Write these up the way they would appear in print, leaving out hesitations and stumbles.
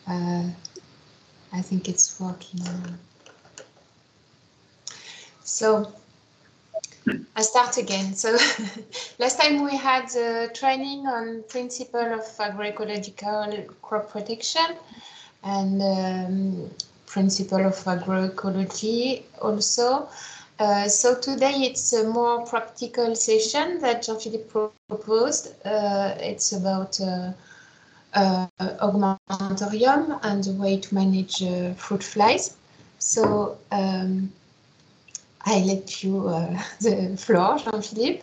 I think it's working. So I start again. So last time we had the training on principle of agroecological crop protection and principle of agroecology also. So today it's a more practical session that Jean-Philippe proposed. It's about augmentorium and the way to manage fruit flies. So I let you the floor, Jean-Philippe,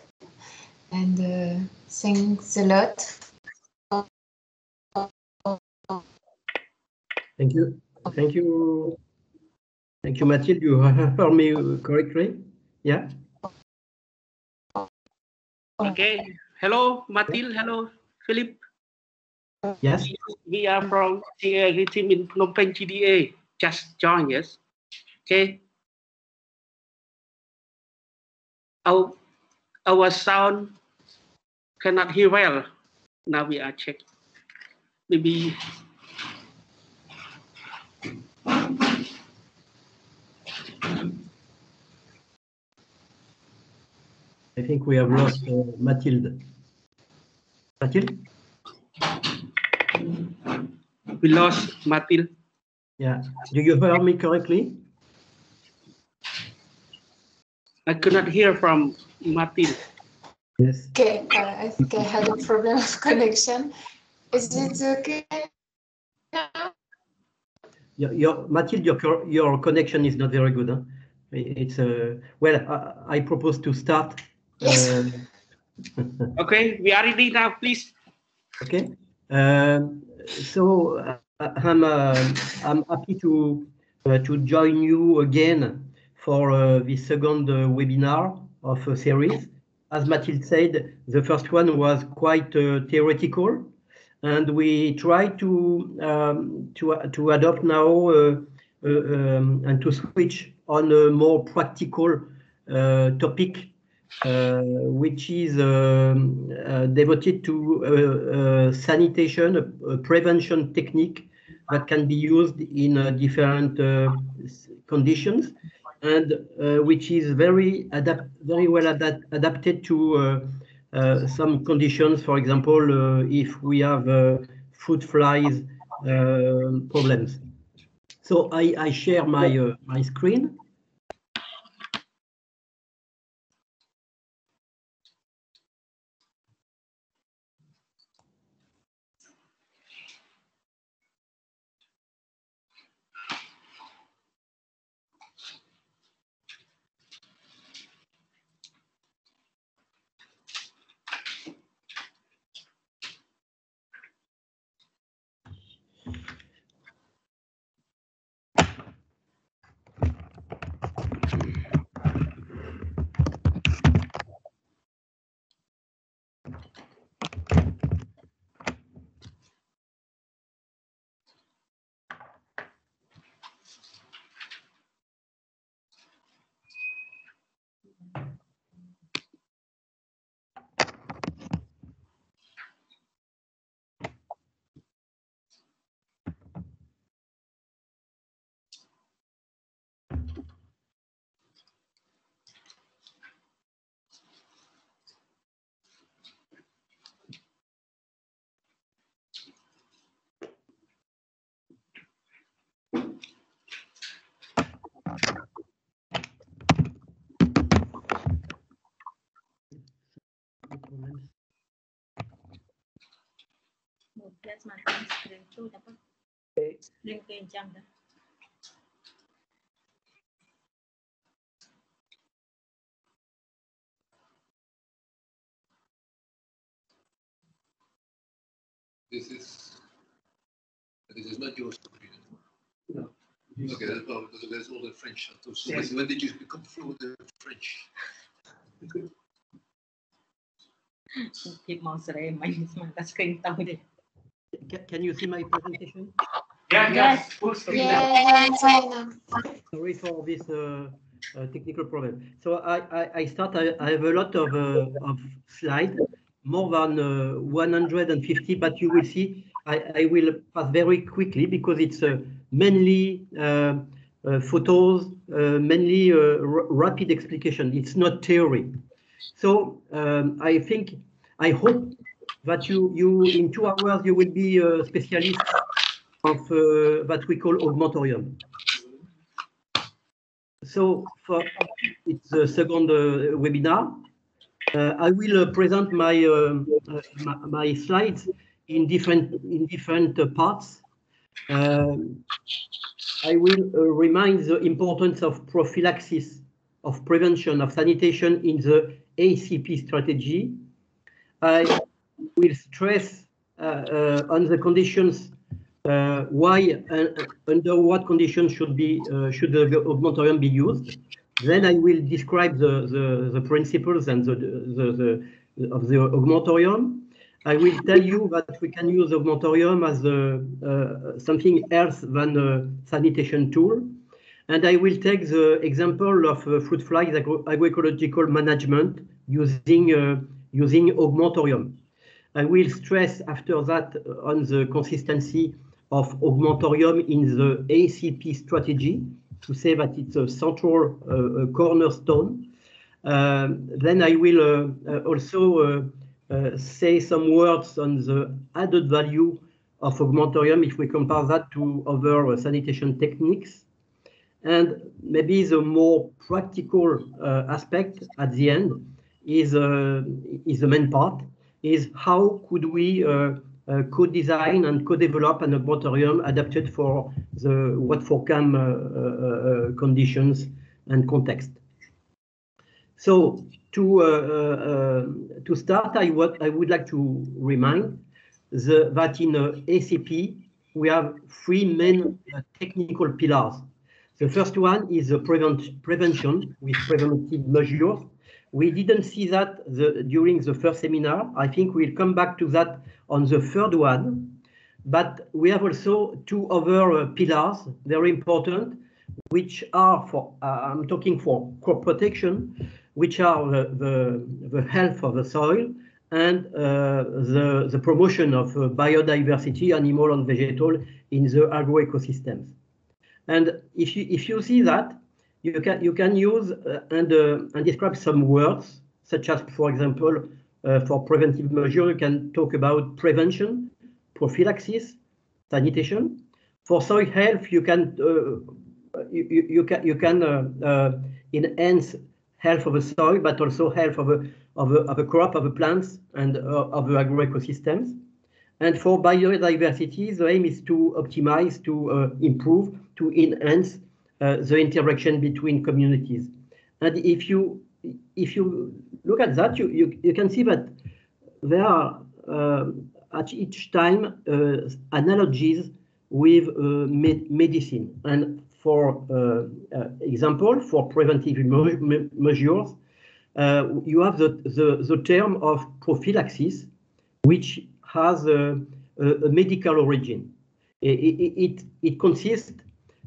and thanks a lot. Thank you. Thank you. Thank you, Mathilde. You heard me correctly? Yeah? Okay. Hello, Mathilde. Hello, Philip. Yes. We are from the team in Phnom Penh GDA. Just join us. Okay. Our sound cannot hear well. Now we are checking. Maybe. I think we have lost Mathilde. Mathilde? We lost Mathilde. Yeah. Do you hear me correctly? I could not hear from Mathilde. Yes. Okay, I think I had a problem of connection. Is it okay now? Mathilde, your connection is not very good. Huh? It's well. I propose to start. Yes. Okay, we are ready now, please. Okay. So I'm happy to join you again for the second webinar of a series. As Mathilde said, the first one was quite theoretical, and we try to adopt now and to switch on a more practical topic, which is devoted to sanitation, a prevention technique that can be used in different conditions, and which is very well adapted to some conditions. For example, if we have fruit flies problems. So I share my my screen. This is not your screen. No. Okay, that's all the French. So yes. When did you become fluent in French? Can you see my presentation? Yeah, yes. Full screen. Yeah. Sorry for this technical problem. So I start. I have a lot of slides, more than 150, but you will see I will pass very quickly because it's mainly photos, mainly rapid explanation. It's not theory. So I hope that you in 2 hours you will be a specialist of that we call augmentorium. So it's the second webinar. I will present my slides in different parts. I will remind the importance of prophylaxis, of prevention, of sanitation in the ACP strategy. I will stress on the conditions, why under what conditions should the augmentorium be used. Then I will describe the principles and of the augmentorium. I will tell you that we can use augmentorium as something else than a sanitation tool. And I will take the example of fruit flies agroecological management using augmentorium. I will stress after that on the consistency of augmentorium in the ACP strategy, to say that it's a central cornerstone. Then I will also say some words on the added value of augmentorium if we compare that to other sanitation techniques. And maybe the more practical aspect at the end is the main part, is how could we co-design and co-develop an augmentorium adapted for the Wat4Cam conditions and context. So to start, I would like to remind that in ACP we have 3 main technical pillars. The first one is prevention with preventive measures. We didn't see that during the first seminar. I think we'll come back to that on the third one. But we have also 2 other pillars, very important, which are for, I'm talking for crop protection, which are the health of the soil and the promotion of biodiversity, animal and vegetal, in the agroecosystems. And if you see that, you can use and describe some words, such as, for example, for preventive measure, you can talk about prevention, prophylaxis, sanitation. For soil health, you can enhance health of the soil, but also health of a crop, of the plants, and of the agroecosystems. And for biodiversity, the aim is to optimize, to improve, to enhance the interaction between communities. And if you look at that, you can see that there are at each time analogies with medicine. And for example, for preventive measures, you have the term of prophylaxis, which has a medical origin. It consists,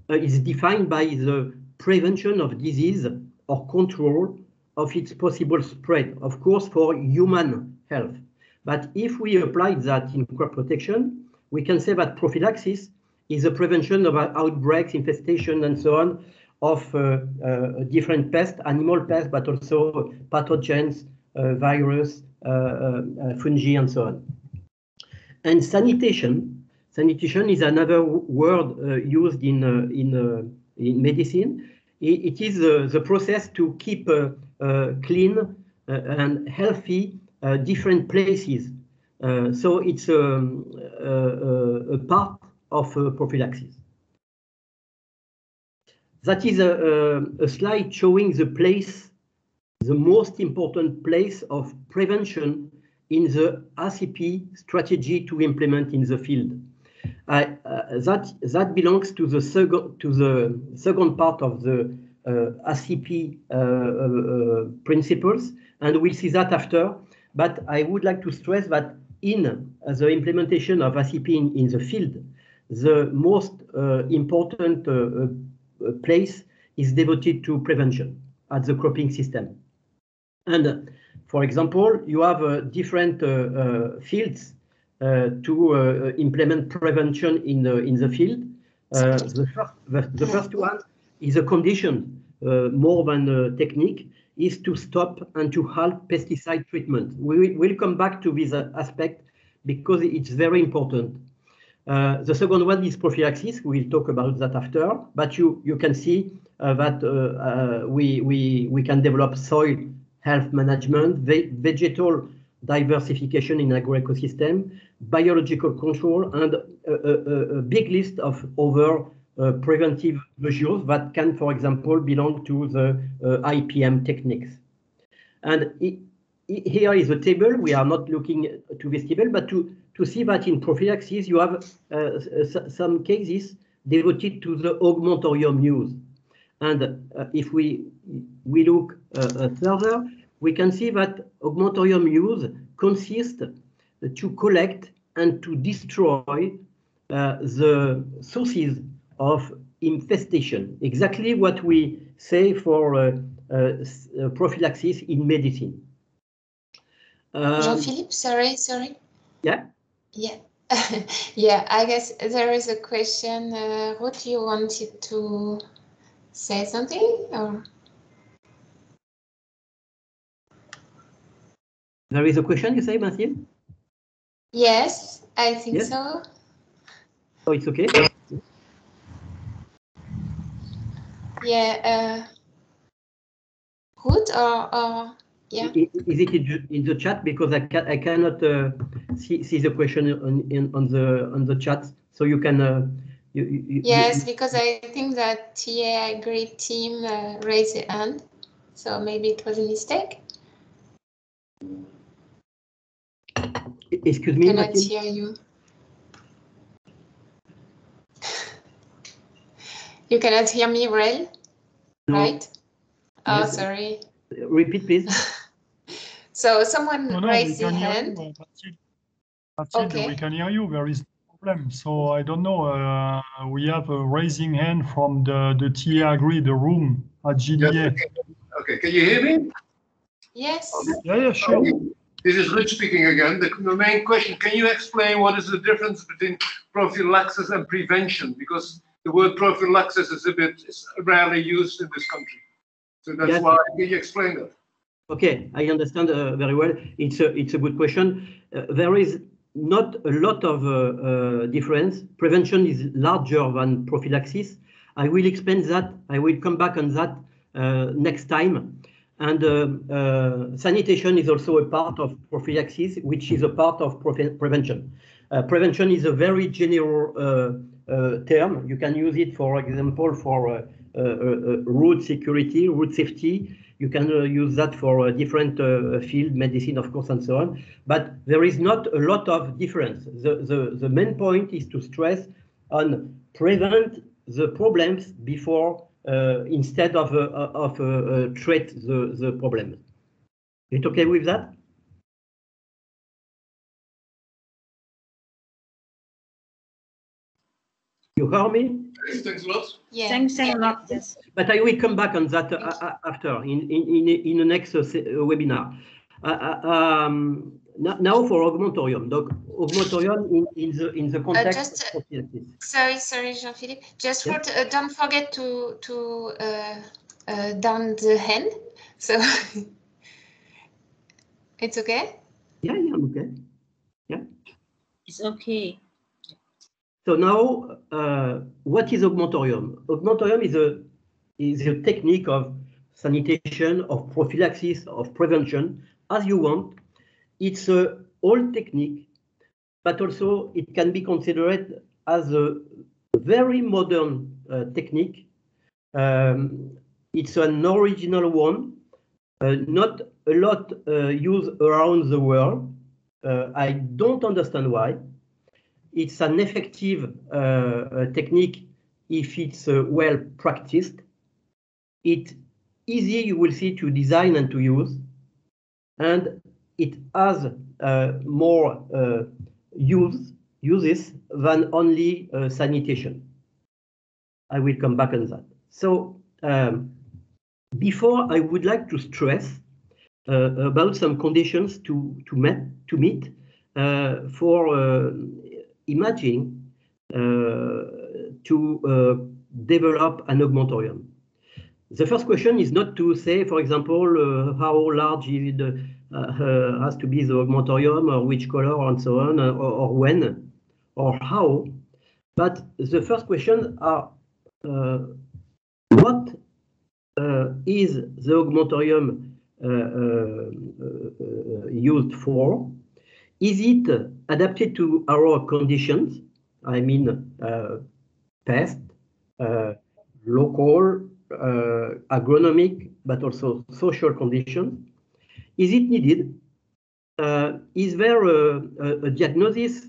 is defined by the prevention of disease or control of its possible spread, of course, for human health. But if we apply that in crop protection, we can say that prophylaxis is the prevention of outbreaks, infestation, and so on, of different pests, animal pests, but also pathogens, virus, fungi, and so on. And sanitation is another word used in medicine. It is the process to keep clean and healthy different places. So it's a part of prophylaxis. That is a slide showing the place, the most important place of prevention in the ACP strategy to implement in the field. That belongs to the second part of the ACP principles, and we'll see that after. But I would like to stress that in the implementation of ACP in the field, the most important place is devoted to prevention at the cropping system. And For example, you have different fields to implement prevention in the field. The first one is a condition, more than a technique, is to stop and to halt pesticide treatment. We'll come back to this aspect because it's very important. The second one is prophylaxis. We'll talk about that after, but you can see that we can develop soil health management, vegetal diversification in agroecosystem, biological control, and a big list of other preventive measures that can, for example, belong to the IPM techniques. And here is a table. We are not looking to this table, but to see that in prophylaxis, you have some cases devoted to the augmentorium use. And if we look further, we can see that augmentorium use consists to collect and to destroy the sources of infestation, exactly what we say for prophylaxis in medicine. Jean-Philippe, sorry. Yeah. Yeah. Yeah, I guess there is a question. Ruth, you wanted to say something? Or? There is a question, you say, Mathieu? Yes, I think so. Oh, it's okay. Yeah. Ruth or yeah. Is it in the chat, because I cannot see the question on the chat, so you can. Yes, because I think that TA Great team raised their hand, so maybe it was a mistake. Excuse me, cannot hear you. You cannot hear me, Rel? No. Right? Oh, Yes. sorry. Repeat, please. So someone raised their hand. Okay. We can hear you. There is no problem. So I don't know. We have a raising hand from the TA Agri, the room at GDA. Yes, okay, can you hear me? Yes. Yeah, sure. Okay. This is Rich speaking again. The main question, can you explain what is the difference between prophylaxis and prevention? Because the word prophylaxis is rarely used in this country. So that's why, can you explain that? Okay, I understand very well. It's a good question. There is not a lot of difference. Prevention is larger than prophylaxis. I will explain that. I will come back on that next time. And sanitation is also a part of prophylaxis, which is a part of prevention. Prevention is a very general term. You can use it, for example, for road security, road safety. You can use that for a different field, medicine, of course, and so on. But there is not a lot of difference. The main point is to stress on prevent the problems before instead of treat the problem. Is it okay with that? You hear me? Thanks a lot. Yeah. Thanks a lot. Yes. But I will come back on that after in the next webinar. Now for augmentorium. Augmentorium in the context of prophylaxis. Sorry, Jean-Philippe. Just don't forget to down the hand. So it's okay? Yeah, I'm okay. Yeah. It's okay. So now, what is augmentorium? Augmentorium is a technique of sanitation, of prophylaxis, of prevention, as you want. It's an old technique, but also it can be considered as a very modern technique. It's an original one, not a lot used around the world. I don't understand why. It's an effective technique if it's well practiced. It's easy, you will see, to design and to use, and it has more uses than only sanitation. I will come back on that. So before, I would like to stress about some conditions to meet for imaging to develop an augmentorium. The first question is not to say, for example, how large is it, has to be the augmentorium, or which color, and so on, or when, or how. But the first question are, what is the augmentorium used for? Is it adapted to our conditions? I mean, pest, local, agronomic, but also social conditions. Is it needed? Is there a diagnosis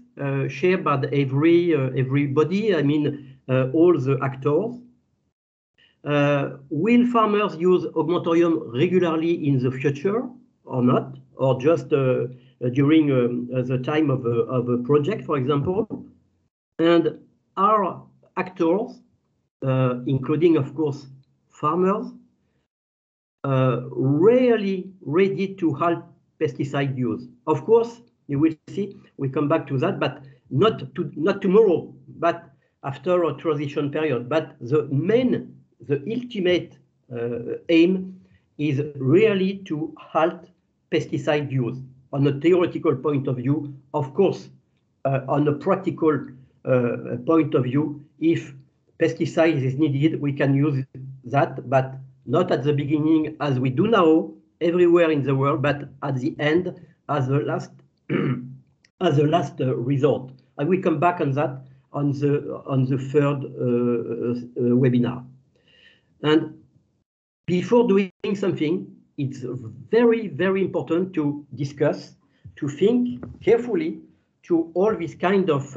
shared by everybody? I mean, all the actors. Will farmers use augmentorium regularly in the future or not, or just during the time of a project, for example? And are actors, including, of course, farmers, really ready to halt pesticide use? Of course, you will see, we come back to that, but not tomorrow, but after a transition period. But the ultimate aim is really to halt pesticide use on a theoretical point of view. Of course, on a practical point of view, if pesticide is needed, we can use that, but not at the beginning as we do now everywhere in the world, but at the end as the last as a last resort. I will come back on that on the third webinar. And before doing something, it's very, very important to discuss, to think carefully to all these kind of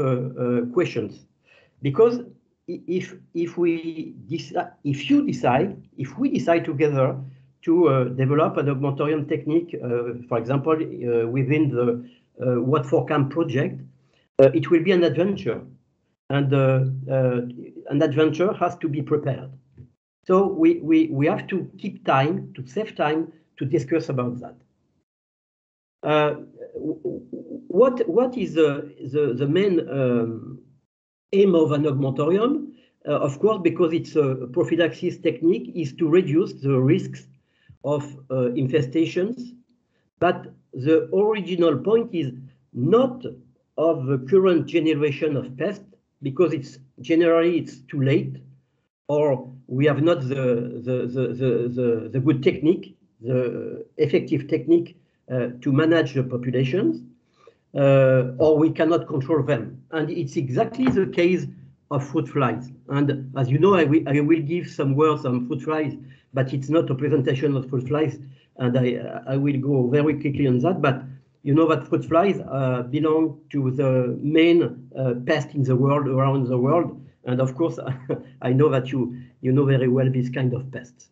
questions, because if we decide together to develop an augmentorium technique, for example, within the Watt4Camp project, it will be an adventure, and an adventure has to be prepared. So we have to keep time, to save time to discuss about that. What is the main aim of an augmentorium? Of course, because it's a prophylaxis technique, is to reduce the risks of infestations. But the original point is not of the current generation of pests, because it's generally it's too late, or we have not the good technique, the effective technique to manage the populations, or we cannot control them. And it's exactly the case of fruit flies. And as you know, I will give some words on fruit flies, but it's not a presentation of fruit flies, and I will go very quickly on that. But you know that fruit flies belong to the main pest in the world, around the world. And of course, I know that you know very well this kind of pests.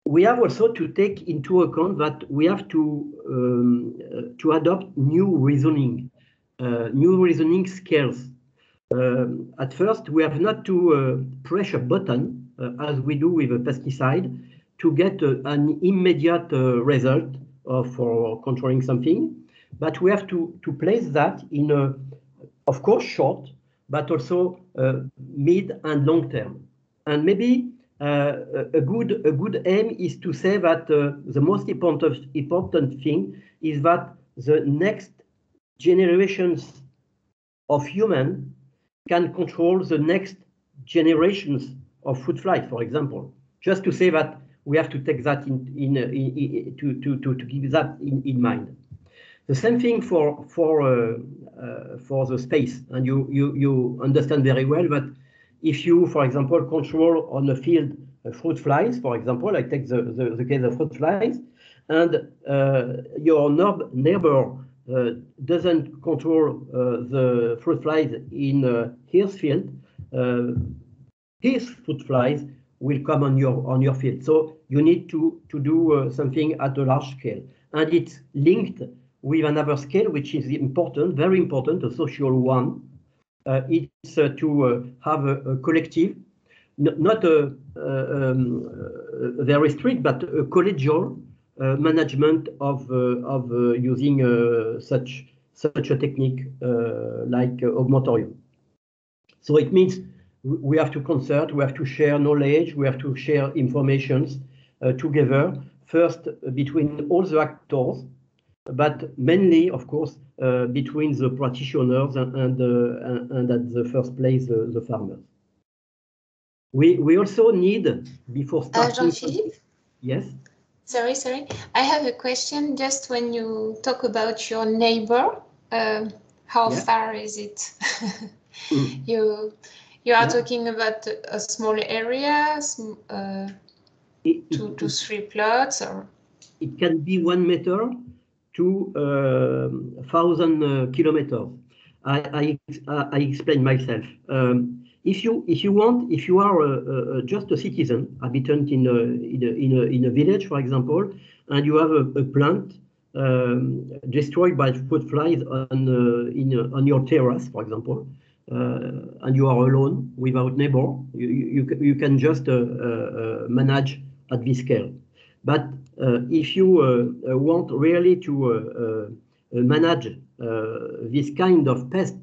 We have also to take into account that we have to adopt new reasoning skills. At first, we have not to press a button as we do with a pesticide to get an immediate result for controlling something, but we have to place that in a, of course, short, but also mid and long term. And maybe a good aim is to say that the most important thing is that the next generations of humans can control the next generations of fruit flies, for example. Just to say that we have to take that to keep that in mind. The same thing for the space, and you understand very well that if you, for example, control on a field fruit flies, for example, I take the case of fruit flies, and your neighbor doesn't control the fruit flies in his field, his fruit flies will come on your field. So you need to do something at a large scale, and it's linked with another scale, which is important, very important, a social one. It's to have a collective not a very strict, but a collegial management of using such a technique like augmentorium. So it means we have to concert, we have to share knowledge, we have to share informations together, first between all the actors, but mainly, of course, between the practitioners and at the first place, the farmers. We also need, before starting... Jean-Philippe? Yes? Sorry. I have a question. Just when you talk about your neighbor, how far is it? You are talking about a small area, 2 to 3 plots, or? It can be 1 meter to 1,000 kilometers. I explain myself. If you want, if you are just a citizen, habitant in a village, for example, and you have a plant destroyed by fruit flies on your terrace, for example, and you are alone without neighbor, you can just manage at this scale. But if you want really to manage this kind of pest,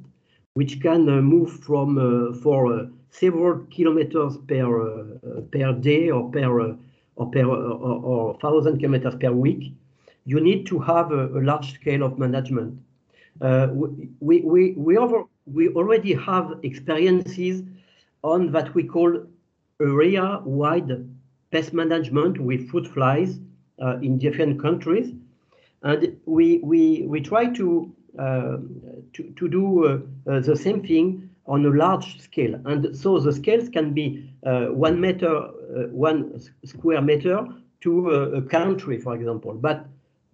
which can move from for several kilometers per day or 1,000 kilometers per week, you need to have a large scale of management. We already have experiences on what we call area-wide pest management with fruit flies in different countries, and we try to do the same thing on a large scale. And so the scales can be 1 meter, 1 square meter to a country, for example. But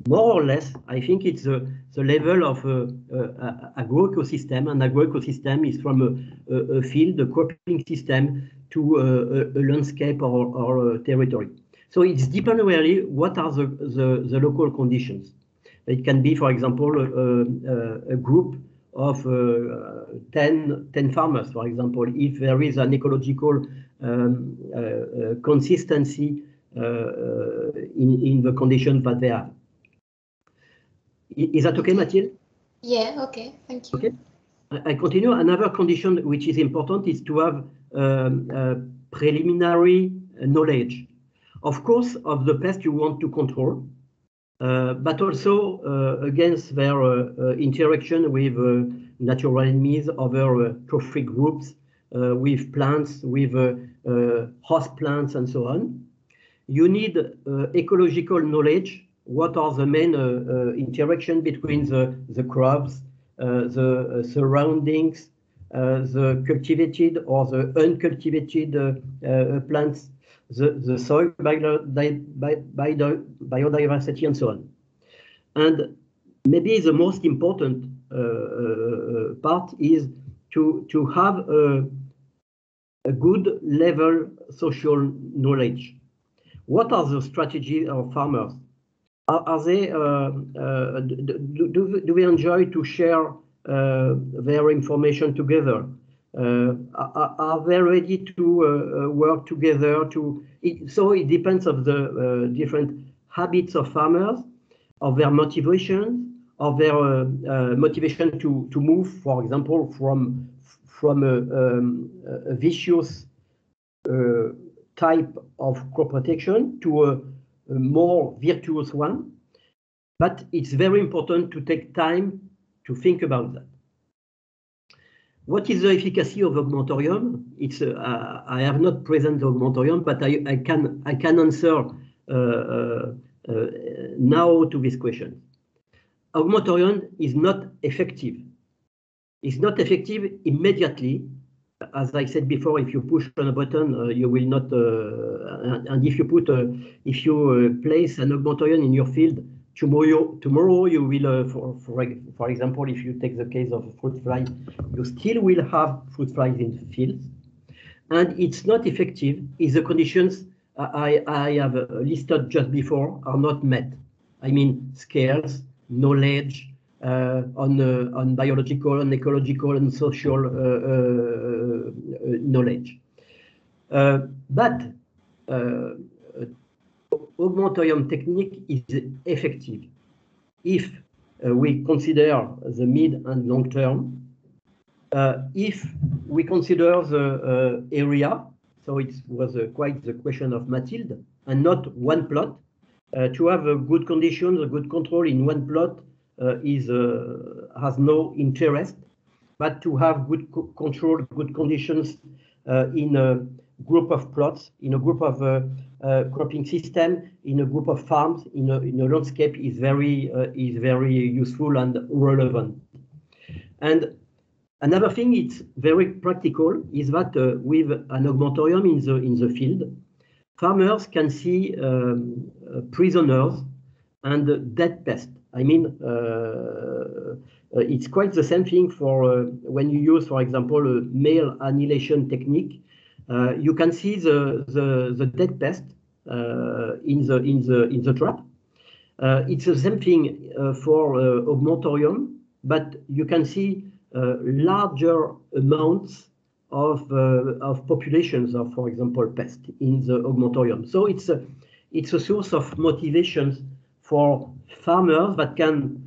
more or less, I think it's the level of agroecosystem, and agroecosystem is from a field, a cropping system, to a landscape or territory. So it's depends really what are the local conditions. It can be, for example, a group of 10 farmers, for example, if there is an ecological consistency in the conditions that they have. Is that okay, Mathilde? Yeah, okay, thank you. Okay. I continue. Another condition which is important is to have preliminary knowledge, of course, of the pest you want to control, but also against their interaction with natural enemies, other trophic groups, with plants, with host plants, and so on. You need ecological knowledge. What are the main interaction between the crops, the surroundings, the cultivated or the uncultivated plants, the soil biodiversity, and so on. And maybe the most important part is to have a good level social knowledge. What are the strategies of farmers? Are they do we enjoy to share their information together? Are they ready to work together? So it depends of the different habits of farmers, of their motivation, of their motivation to move, for example, from a vicious type of crop protection to a more virtuous one. But it's very important to take time to think about that. What is the efficacy of augmentorium? It's I have not present the augmentorium, but I can answer now to this question. Augmentorium is not effective. It's not effective immediately. As I said before, if you push on a button, you will not. And if you place an augmentorium in your field, tomorrow you will, for example, if you take the case of fruit flies, you still will have fruit flies in the fields, and it's not effective if the conditions I have listed just before are not met. I mean, skills, knowledge on biological and ecological and social knowledge. But augmentorium technique is effective if we consider the mid and long term. If we consider the area, so it was quite the question of Mathilde, and not one plot. To have a good conditions, a good control in one plot has no interest, but to have good control, good conditions in a group of plots, in a group of cropping system, in a group of farms, in a landscape is very useful and relevant. And another thing, it's very practical, is that with an augmentorium in the field, farmers can see prisoners and dead pests. I mean, it's quite the same thing for when you use, for example, a male annihilation technique. You can see the dead pest in the trap. It's the same thing for augmentorium, but you can see larger amounts of populations of, for example, pests in the augmentorium. So it's a source of motivations for farmers that can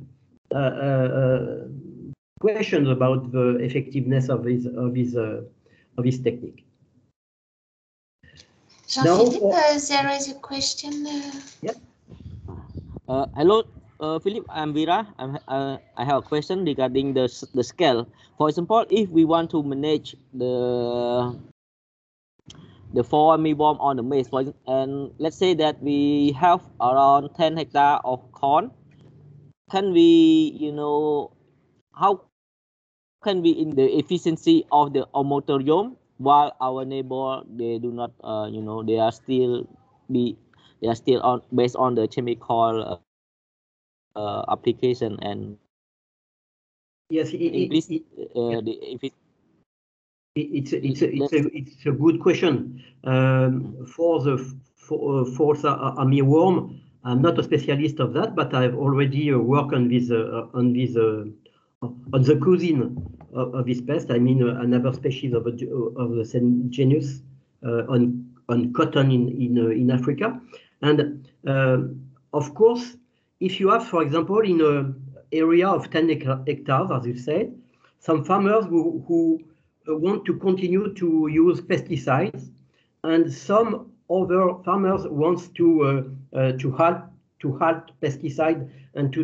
question about the effectiveness of his technique. Jean-Philippe, there is a question. Yep. Hello, Philip. I'm Vera. I have a question regarding the scale. For example, if we want to manage the 4 mealworm on the maize, and let's say that we have around 10 hectares of corn, can we, how can we in the efficiency of the augmentorium while our neighbor, they do not, they are still on based on the chemical application, and yes, it's a good question. For the false armyworm, I'm not a specialist of that, but I've already worked on the cousin of this pest. I mean, another species of the same genus on cotton in Africa. And of course, if you have, for example, in an area of 10 hectares, as you said, some farmers who want to continue to use pesticides, and some other farmers wants to halt pesticide and to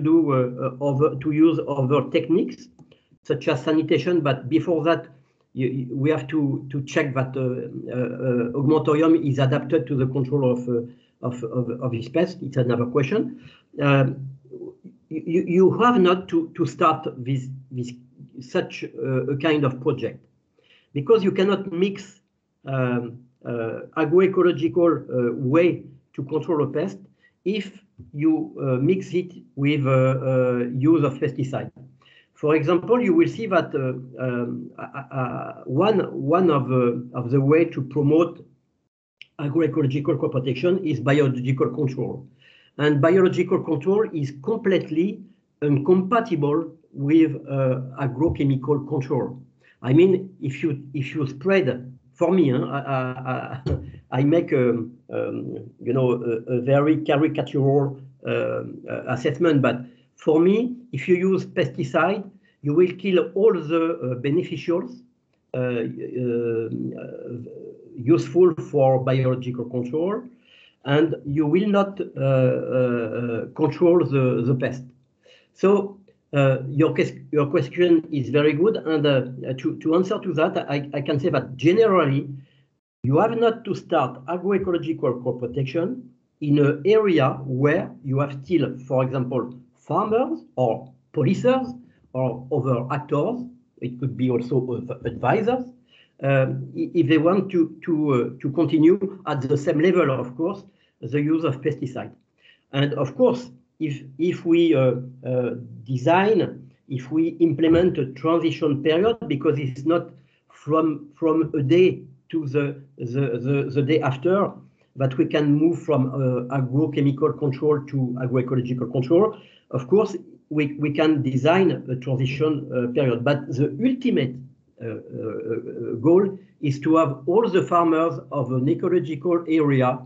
use other techniques such as sanitation. But before that, we have to check that augmentorium is adapted to the control of this pest. It's another question. You have not to start with such a kind of project, because you cannot mix agroecological way to control a pest if you mix it with use of pesticide. For example, you will see that one of the way to promote agroecological crop protection is biological control. And biological control is completely incompatible with agrochemical control. I mean, if you spread, for me, I make a very caricatural assessment, but for me, if you use pesticide, you will kill all the beneficials useful for biological control, and you will not control the pest. So your question is very good, and to answer to that, I can say that generally you have not to start agroecological crop protection in an area where you have still, for example, farmers or policers or other actors. It could be also advisors, if they want to continue at the same level, of course, the use of pesticide. And of course, if we if we implement a transition period, because it's not from a day to the day after, that we can move from agrochemical control to agroecological control. Of course, we can design a transition period, but the ultimate goal is to have all the farmers of an ecological area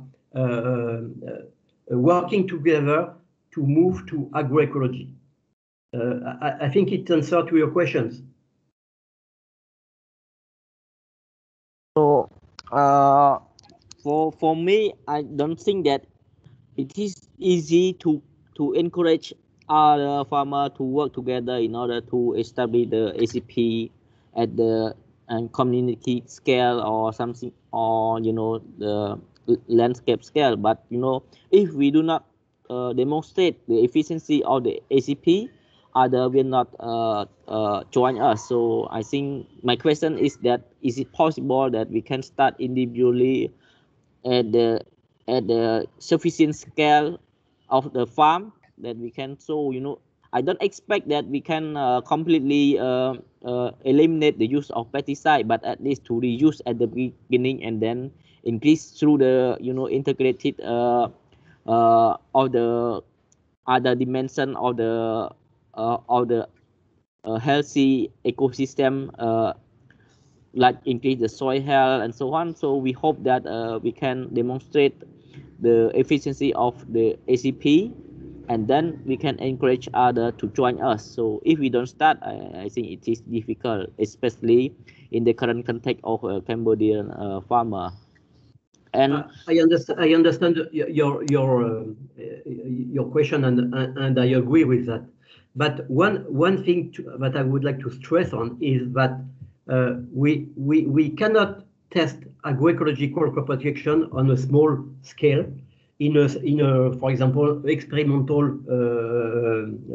working together to move to agroecology. I think it answers to your questions. So, for me, I don't think that it is easy to encourage other farmers to work together in order to establish the ACP at the community scale or something, or the landscape scale. But if we do not demonstrate the efficiency of the ACP, other will not join us. So I think my question is that is it possible that we can start individually at the sufficient scale of the farm that we can? So I don't expect that we can completely eliminate the use of pesticide, but at least to reuse at the beginning and then increase through the integrated of the other dimension of the healthy ecosystem, like increase the soil health and so on. So we hope that we can demonstrate the efficiency of the ACP, and then we can encourage others to join us. So if we don't start, I think it is difficult, especially in the current context of a Cambodian farmer. And I understand your question, and I agree with that. But one thing that I would like to stress on is that we cannot test agroecological crop protection on a small scale in a for example experimental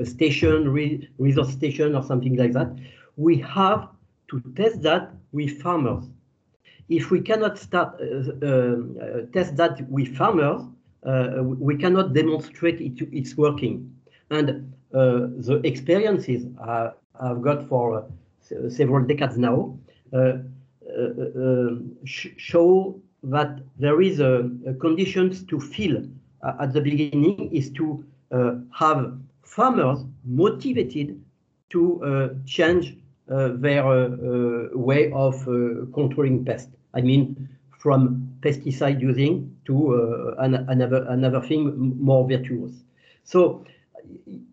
station, resource station or something like that. We have to test that with farmers. If we cannot start test that with farmers, we cannot demonstrate it's working. And the experiences I've got for several decades now show that there is conditions to fill at the beginning is to have farmers motivated to change their way of controlling pests. I mean, from pesticide using to another thing more virtuous. So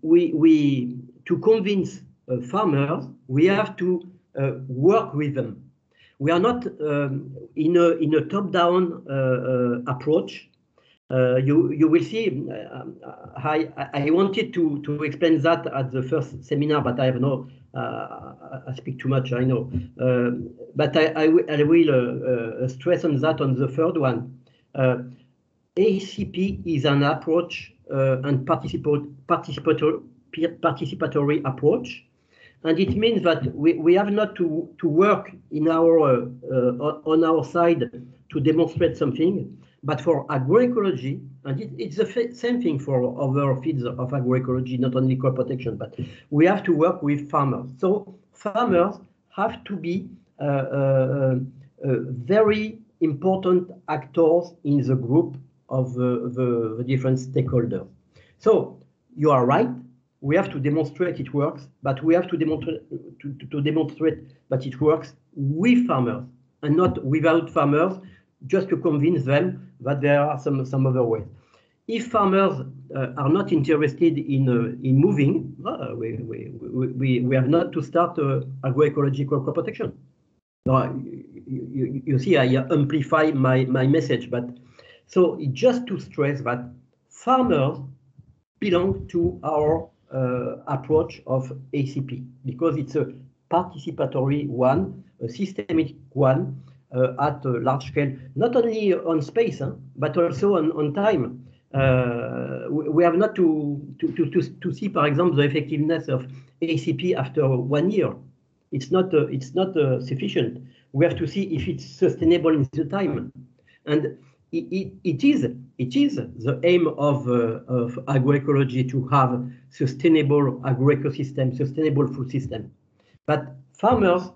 we to convince farmers, we have to work with them. We are not in a top-down approach. You will see. I wanted to explain that at the first seminar, but I have no. I speak too much, I know. But I will stress on that on the third one. ACP is an approach and participatory approach. And it means that we have not to work in our on our side to demonstrate something, but for agroecology, and it's the same thing for other fields of agroecology, not only crop protection, but we have to work with farmers. So farmers have to be very important actors in the group of the different stakeholders. So you are right. We have to demonstrate it works, but we have to demonstrate that it works with farmers and not without farmers, just to convince them that there are some other ways. If farmers are not interested in moving, we have not to start agroecological crop protection. No, you see, I amplify my message, but so just to stress that farmers belong to our approach of ACP, because it's a participatory one, a systemic one at a large scale, not only on space, but also on time. We have not to see, for example, the effectiveness of ACP after 1 year. It's not sufficient. We have to see if it's sustainable in the time, and it is the aim of agroecology to have sustainable agroecosystem, sustainable food system. But farmers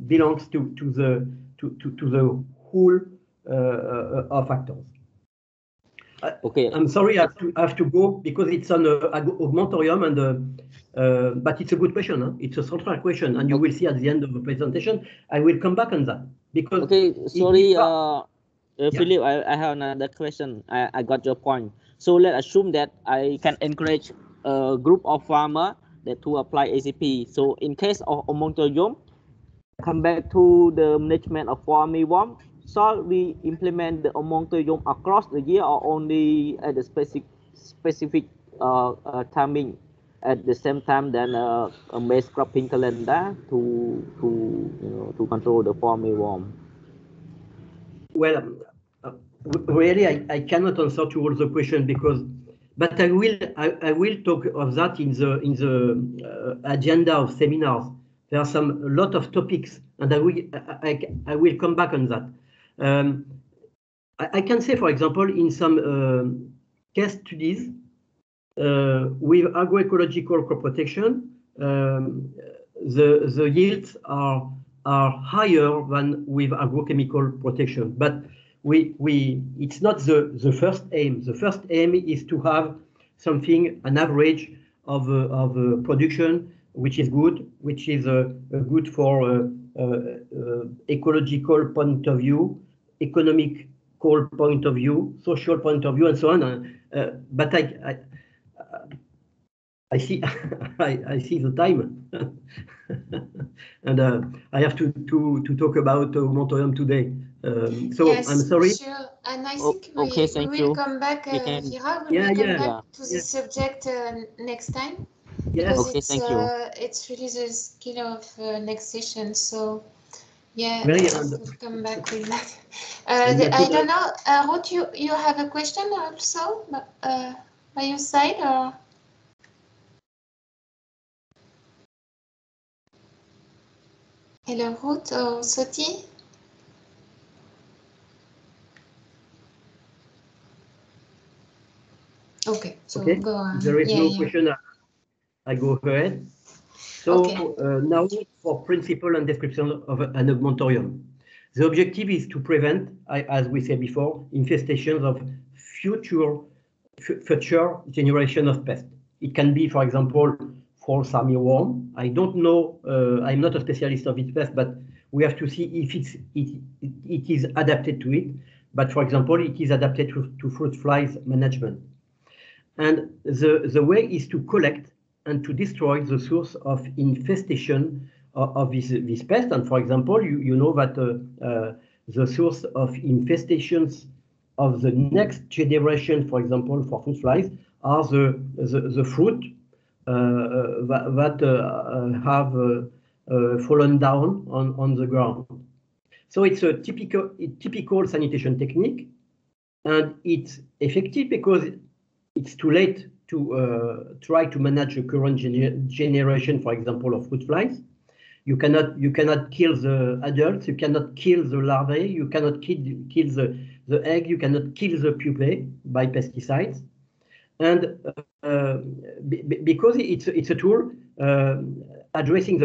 belongs to the whole of actors. Okay. I'm sorry, I have to go because it's on Augmentorium, and but it's a good question. Huh? It's a central question, and you will see at the end of the presentation. I will come back on that because. Okay, sorry, yeah. Philip. I have another question. I got your point. So let's assume that I can encourage a group of farmers that to apply ACP. So in case of Augmentorium, come back to the management of farming worm. So we implement the Augmentorium across the year or only at the specific timing at the same time than a maize cropping calendar to control the farming worm. Well, really, I cannot answer to all the questions because, but I will talk of that in the agenda of seminars. There are a lot of topics, and I will come back on that. I can say, for example, in some case studies with agroecological crop protection, the yields are higher than with agrochemical protection, but it's not the first aim. The first aim is to have something, an average of production, which is good, which is good for ecological point of view, economic point of view, social point of view, and so on. But I see I see the time, and I have to talk about Augmentorium today. So yes, I'm sorry. Sure. And I think we will you. come back, Vira, we Yeah, will come yeah, back to this subject next time. Yes. Because Okay, it's, thank you. it's really the skill of next session. So yeah, we'll come back with that. I don't know, Ruth, you have a question also by your side, or? Hello, Ruth or Soti? Okay, so Okay. go on. There is no question. I go ahead. So now for principle and description of an Augmentorium. The objective is to prevent, as we said before, infestations of future generation of pests. It can be, for example, false armyworm. I don't know, I'm not a specialist of its pest, but we have to see if it is adapted to it. But for example, it is adapted to fruit flies management. And the way is to collect and to destroy the source of infestation of this pest. And for example, you know that the source of infestations of the next generation, for example, for fruit flies, are the fruit that have fallen down on the ground. So it's a typical sanitation technique, and it's effective because it's too late to try to manage the current generation, for example, of fruit flies. You cannot kill the adults, you cannot kill the larvae, you cannot kill the egg, you cannot kill the pupae by pesticides. And because it's a tool addressing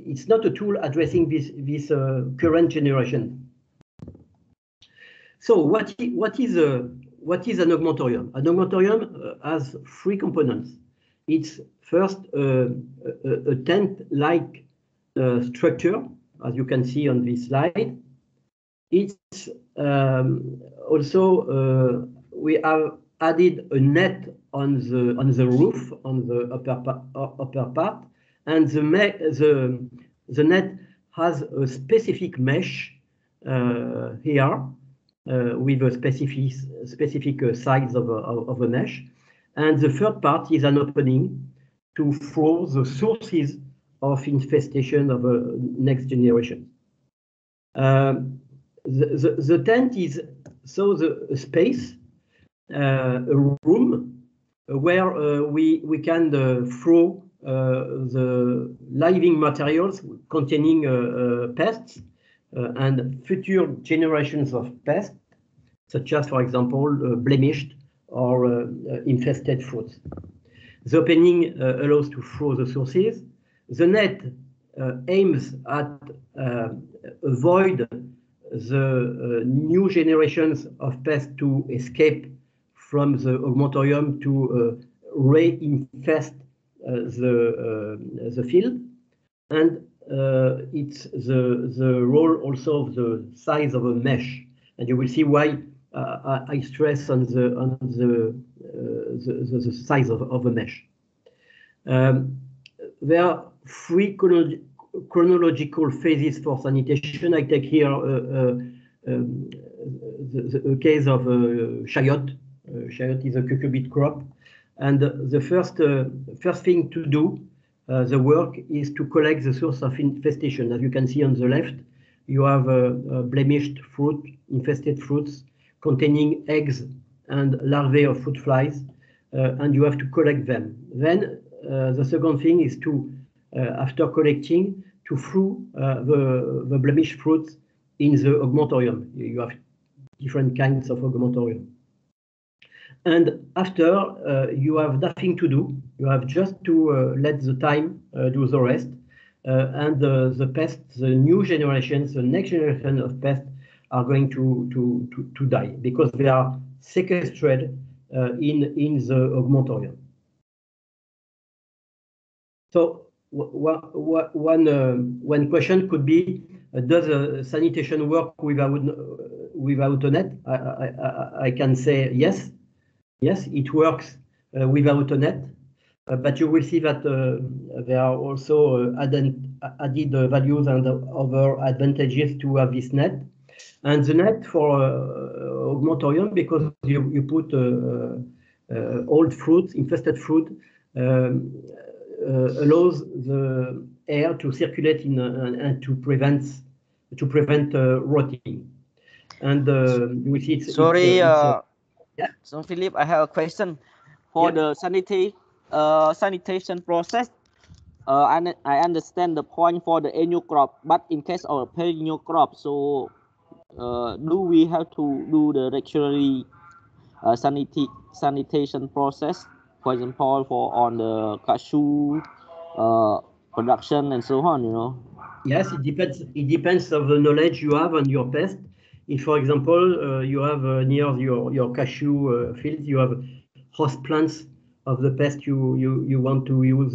it's not a tool addressing this current generation. So what is an Augmentorium? An Augmentorium has three components. It's first a tent-like structure, as you can see on this slide. It's also we have added a net on the roof, on the upper part, and the net has a specific mesh here. With a specific size of a mesh. And the third part is an opening to throw the sources of infestation of a next generation. The tent is the space, a room where we can throw the living materials containing pests and future generations of pests, such as, for example, blemished or infested fruits. The opening allows to throw the sources. The net aims at avoid the new generations of pests to escape from the augmentorium to reinfest the field, and it's the role also of the size of a mesh, and you will see why I stress on the size of a mesh. There are three chronological phases for sanitation. I take here the case of shallot. Shallot is a cucurbit crop, and the first thing to do, the work, is to collect the source of infestation. As you can see on the left, you have blemished fruit, infested fruits containing eggs and larvae of fruit flies, and you have to collect them. Then the second thing is to, after collecting, to throw the blemished fruits in the augmentorium. You have different kinds of augmentorium. And after, you have nothing to do. You have just to let the time do the rest. And the pests, the new generations, the next generation of pests are going to die because they are sequestered in the augmentorium. So one question could be, does sanitation work without a net? I can say yes. Yes, it works without a net, but you will see that there are also added values and other advantages to have this net. And the net for augmentorium, because you put old fruit, infested fruit, allows the air to circulate and to prevent rotting. And you will see it's So Philip, I have a question for the sanitation process. I understand the point for the annual crop, but in case of a perennial crop, so do we have to do the regularly sanitation process, for example, on the cashew production and so on, you know? Yes, it depends. It depends on the knowledge you have on your pest. If, for example, you have near your cashew fields, you have host plants of the pest you want to use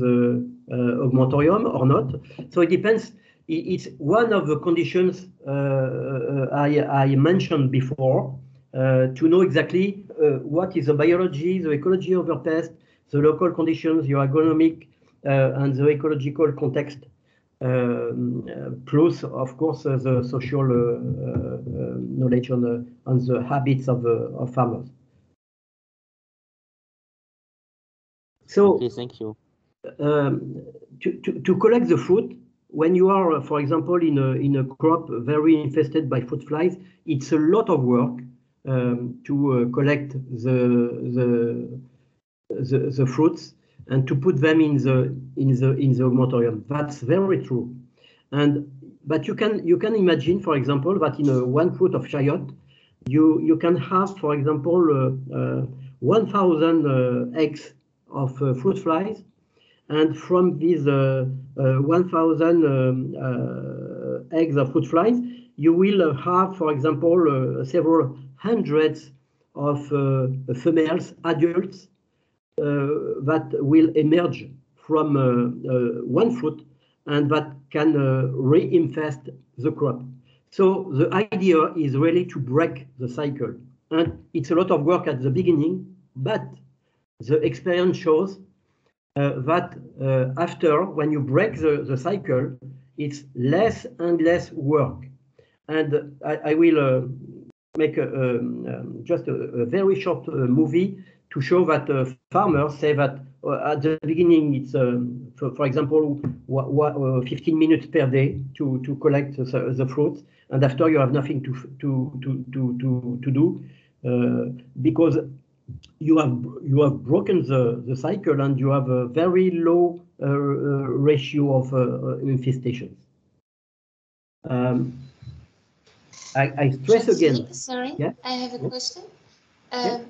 augmentorium or not. So it depends. It's one of the conditions I mentioned before to know exactly what is the biology, the ecology of your pest, the local conditions, your agronomic and the ecological context. Plus, of course, the social knowledge on the habits of farmers. So, okay, thank you. To collect the fruit, when you are, for example, in a crop very infested by fruit flies, it's a lot of work to collect the fruits and to put them in the augmentorium. That's very true. But you can imagine, for example, that in one fruit of shallot, you can have, for example, 1,000 eggs of fruit flies, and from these 1,000 eggs of fruit flies, you will have, for example, several hundreds of females, adults, that will emerge from one fruit and that can reinfest the crop. So the idea is really to break the cycle. And it's a lot of work at the beginning, but the experience shows that after, when you break the cycle, it's less and less work. And I will make just a very short movie to show that farmers say that at the beginning it's, for example, 15 minutes per day to collect the fruits, and after you have nothing to do because you have broken the cycle and you have a very low ratio of infestations. I stress again. Sorry, yeah? I have a question.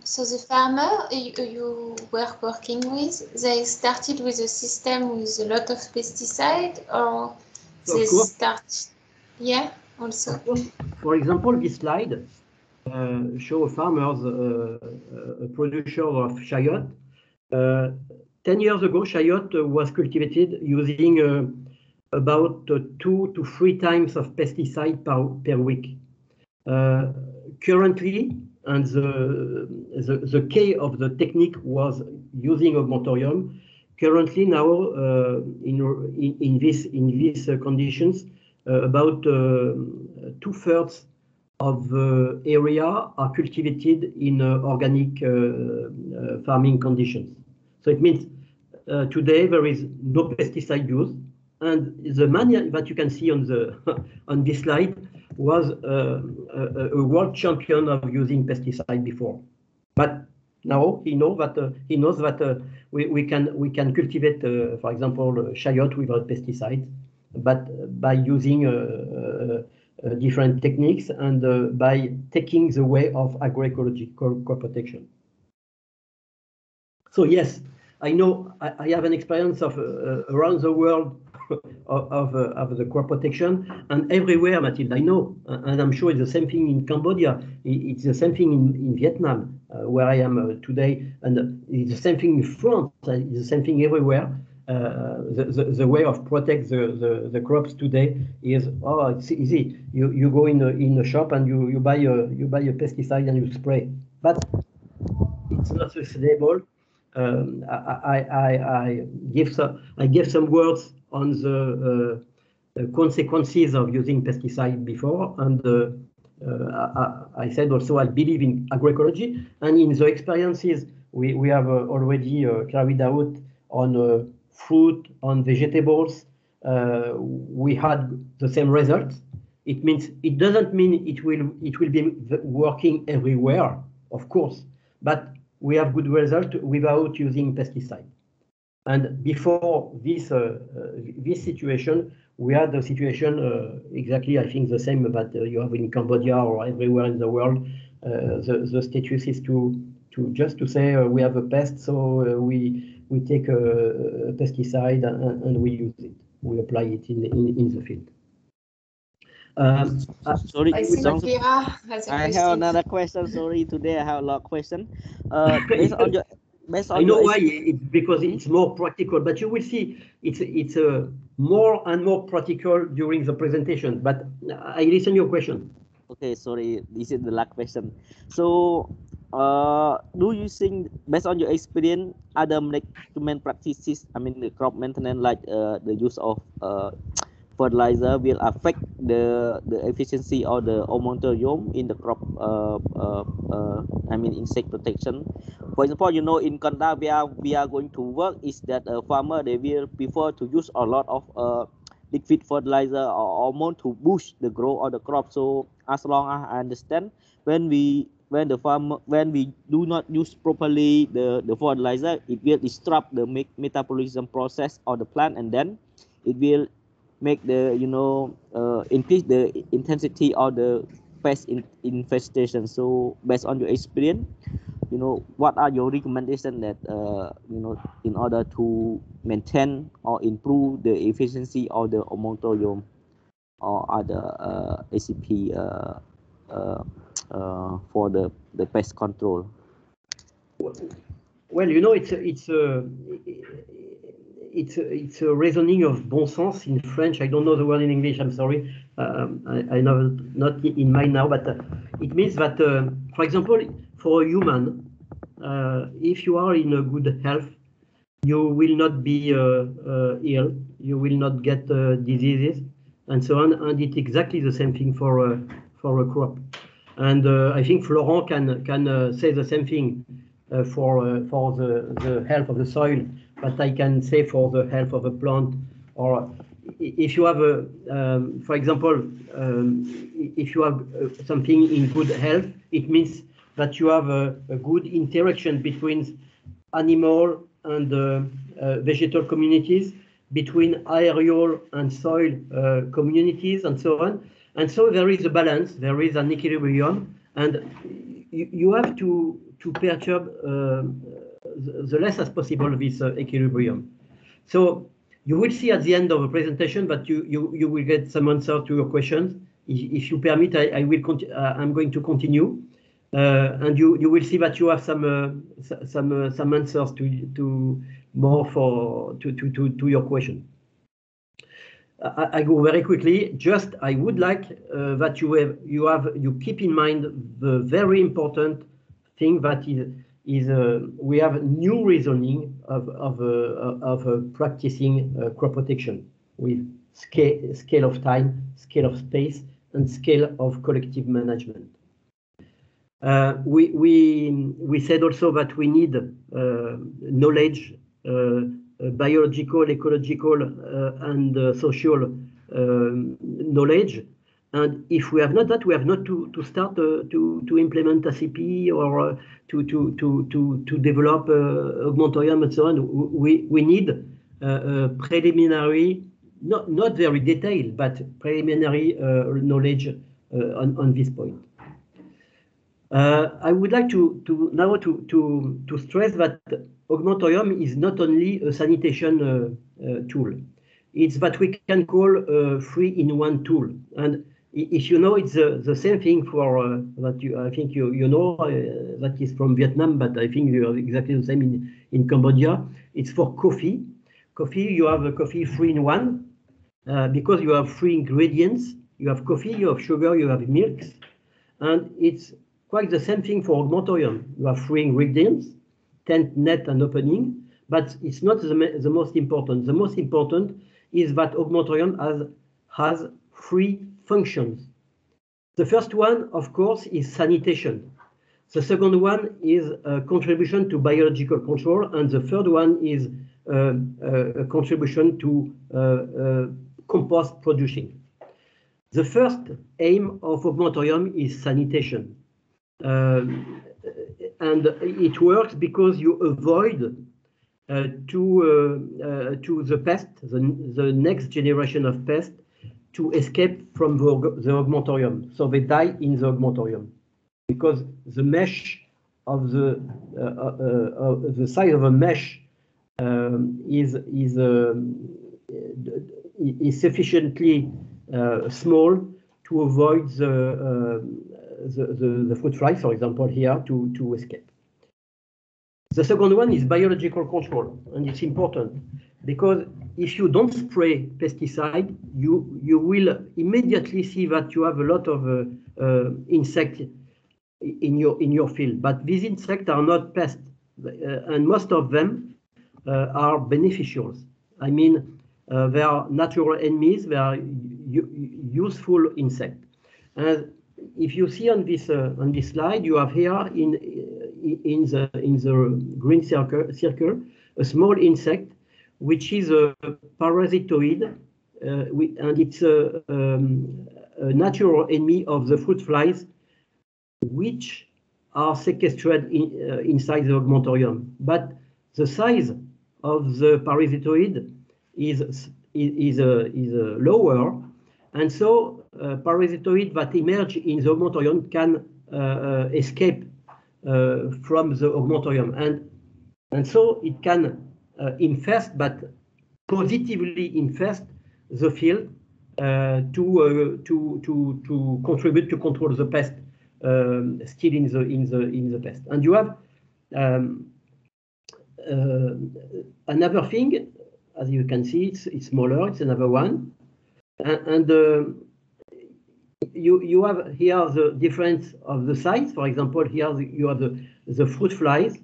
So the farmer you were working with, they started with a system with a lot of pesticide, or they start? Yeah, also. For example, this slide show farmers a producer of shallot. 10 years ago, shallot was cultivated using about 2 to 3 times of pesticide per week. Currently, and the key of the technique was using augmentorium. Currently, now in these conditions, about 2/3 of the area are cultivated in organic farming conditions. So it means today there is no pesticide used, and the man that you can see on the on this slide was a world champion of using pesticide before, but now he knows that we can cultivate, for example, shallot without pesticides, but by using different techniques and by taking the way of agroecological crop protection. So yes, I know I have an experience of around the world of the crop protection, and everywhere, Mathilde, I know, and I'm sure it's the same thing in Cambodia. It's the same thing in Vietnam, where I am today, and it's the same thing in France. It's the same thing everywhere. The way of protect the crops today is, oh, it's easy. You go in a shop and you buy a pesticide and you spray, but it's not sustainable. I give some words on the consequences of using pesticide before, and I said also I believe in agroecology, and in the experiences we have already carried out on fruit, on vegetables, we had the same results. It doesn't mean it will be working everywhere, of course, but we have good result without using pesticide. And before this situation, we had the situation exactly, I think, the same that you have in Cambodia or everywhere in the world. The status is just to say we have a pest, so we take a pesticide and we use it. We apply it in the field. Sorry, I think Vera has a question. I have another question. Sorry, today I have a lot of questions. Based on I know why. It's because it's more practical, but you will see it's more and more practical during the presentation. But I listen to your question. Okay, sorry, this is the last question. So, do you think, based on your experience, other management practices, I mean the crop maintenance, like the use of fertilizer, will affect the efficiency or the augmentorium in the crop, I mean insect protection? For example, you know, in Canada we are going to work is that a farmer, they will prefer to use a lot of liquid fertilizer or hormone to boost the growth of the crop. So as long as I understand, when we do not use properly the fertilizer, it will disrupt the metabolism process of the plant, and then it will make the increase the intensity of the pest infestation. So based on your experience, what are your recommendations that in order to maintain or improve the efficiency of the augmentorium or other ACP for the pest control? Well, it's a reasoning of bon sens in French. I don't know the word in English. I'm sorry. I know not in mind now, but it means that, for example, for a human, if you are in a good health, you will not be ill. You will not get diseases and so on. And it's exactly the same thing for a crop. And I think Florent can say the same thing for the health of the soil, but I can say for the health of a plant. Or if you have for example, if you have something in good health, it means that you have a good interaction between animal and vegetal communities, between aerial and soil communities, and so on. And so there is a balance, there is an equilibrium, and you have to perturb the less as possible this equilibrium. So you will see at the end of the presentation that you will get some answer to your questions. If you permit, I'm going to continue. And you will see that you have some answers to your question. I go very quickly. Just I would like that you keep in mind the very important thing that is we have new reasoning of practicing crop protection with scale of time, scale of space, and scale of collective management. We said also that we need knowledge, biological, ecological, and social knowledge. And if we have not that, we have not to start to implement ACP or to develop augmentorium and so on. We need preliminary, not very detailed, but preliminary knowledge on this point. I would like to now stress that augmentorium is not only a sanitation tool. It's that we can call a 3-in-1 tool. And if you know, it's the same thing for that I think you know that is from Vietnam, but I think you are exactly the same in Cambodia. It's for coffee. Coffee, you have a coffee 3-in-1 because you have 3 ingredients. You have coffee, you have sugar, you have milk, and it's quite the same thing for augmentorium. You have 3 ingredients, tent, net, and opening, but it's not the most important. The most important is that augmentorium has 3 functions. The first one, of course, is sanitation. The second one is a contribution to biological control, and the third one is a contribution to compost producing. The first aim of augmentorium is sanitation. And it works because you avoid to the pest, the next generation of pests, to escape from the augmentorium. So they die in the augmentorium because the mesh of the size of a mesh is sufficiently small to avoid the fruit fly, for example, here to escape. The second one is biological control, and it's important because if you don't spray pesticide, you will immediately see that you have a lot of insects in your field. But these insects are not pests, and most of them are beneficials. I mean, they are natural enemies. They are useful insects. And if you see on this slide, you have here in the green circle a small insect, which is a parasitoid, and it's a natural enemy of the fruit flies, which are sequestered inside the augmentorium. But the size of the parasitoid is lower, and so parasitoid that emerge in the augmentorium can escape from the augmentorium, and so it can infest, but positively infest the field to contribute to control the pest still in the pest. And you have another thing, as you can see, it's smaller. It's another one, and you have here the difference of the size. For example, here you have the fruit flies,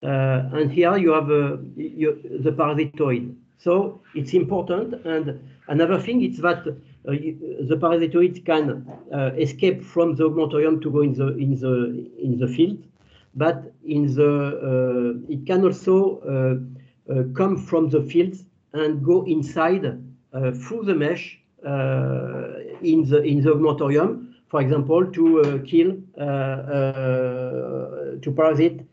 and here you have the parasitoid. So it's important. And another thing is that the parasitoid can escape from the augmentorium to go in the field, but it can also come from the fields and go inside through the mesh in the augmentorium, for example, to kill to parasite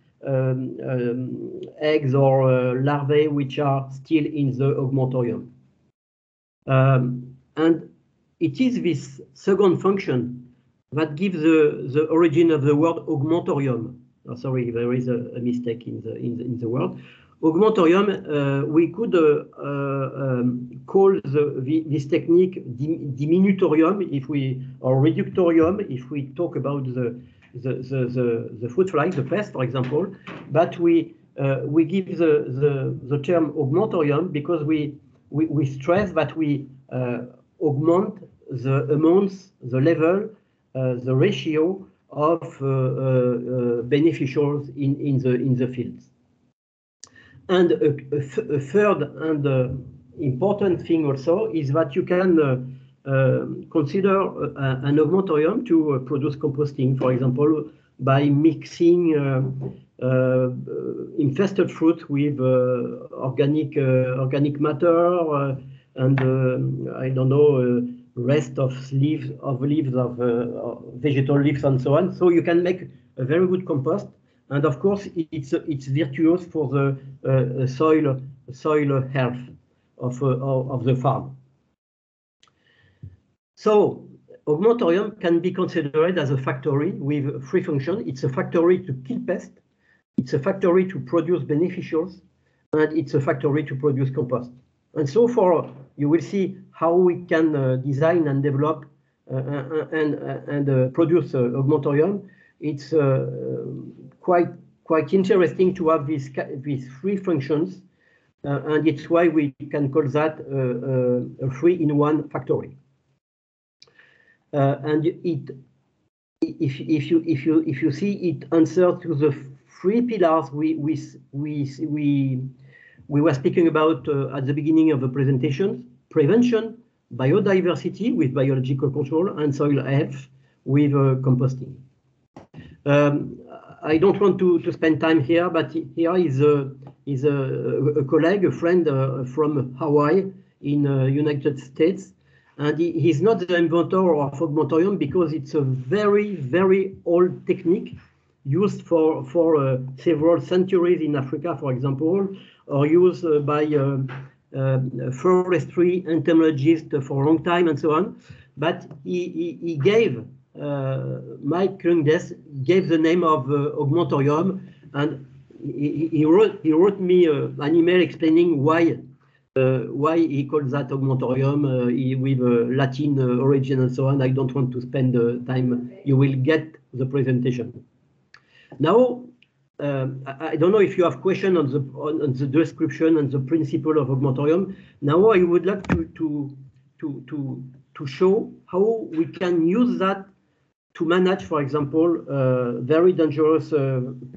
eggs or larvae which are still in the augmentorium. And it is this second function that gives the origin of the word augmentorium. Oh, sorry, there is a mistake in the word. Augmentorium, we could call this technique diminutorium or reductorium if we talk about the fruit fly, the pest, for example, but we give the term augmentorium because we stress that we augment the amounts, the level, the ratio of beneficials in the fields. And a third and important thing also is that you can consider an augmentorium to produce composting, for example, by mixing infested fruit with organic matter and I don't know, rest of leaves of vegetal leaves and so on. So you can make a very good compost, and of course it's virtuous for the soil health of the farm. So augmentorium can be considered as a factory with three functions. It's a factory to kill pests, it's a factory to produce beneficials, and it's a factory to produce compost. And so far, you will see how we can design and develop and produce augmentorium. It's quite interesting to have these three functions, and it's why we can call that a 3-in-1 factory. And if you see, it answers to the three pillars we were speaking about at the beginning of the presentation: prevention, biodiversity with biological control, and soil health with composting. I don't want to spend time here, but here is a colleague, a friend from Hawaii in United States. And he's not the inventor of augmentorium because it's a very, very old technique used for several centuries in Africa, for example, or used by forestry entomologists for a long time and so on. But he gave, Mike Klungdes gave the name of augmentorium, and he wrote me an email explaining why he calls that augmentorium with Latin origin and so on. I don't want to spend the time. You will get the presentation. Now, I don't know if you have questions on the description and the principle of augmentorium. Now, I would like to show how we can use that to manage, for example, very dangerous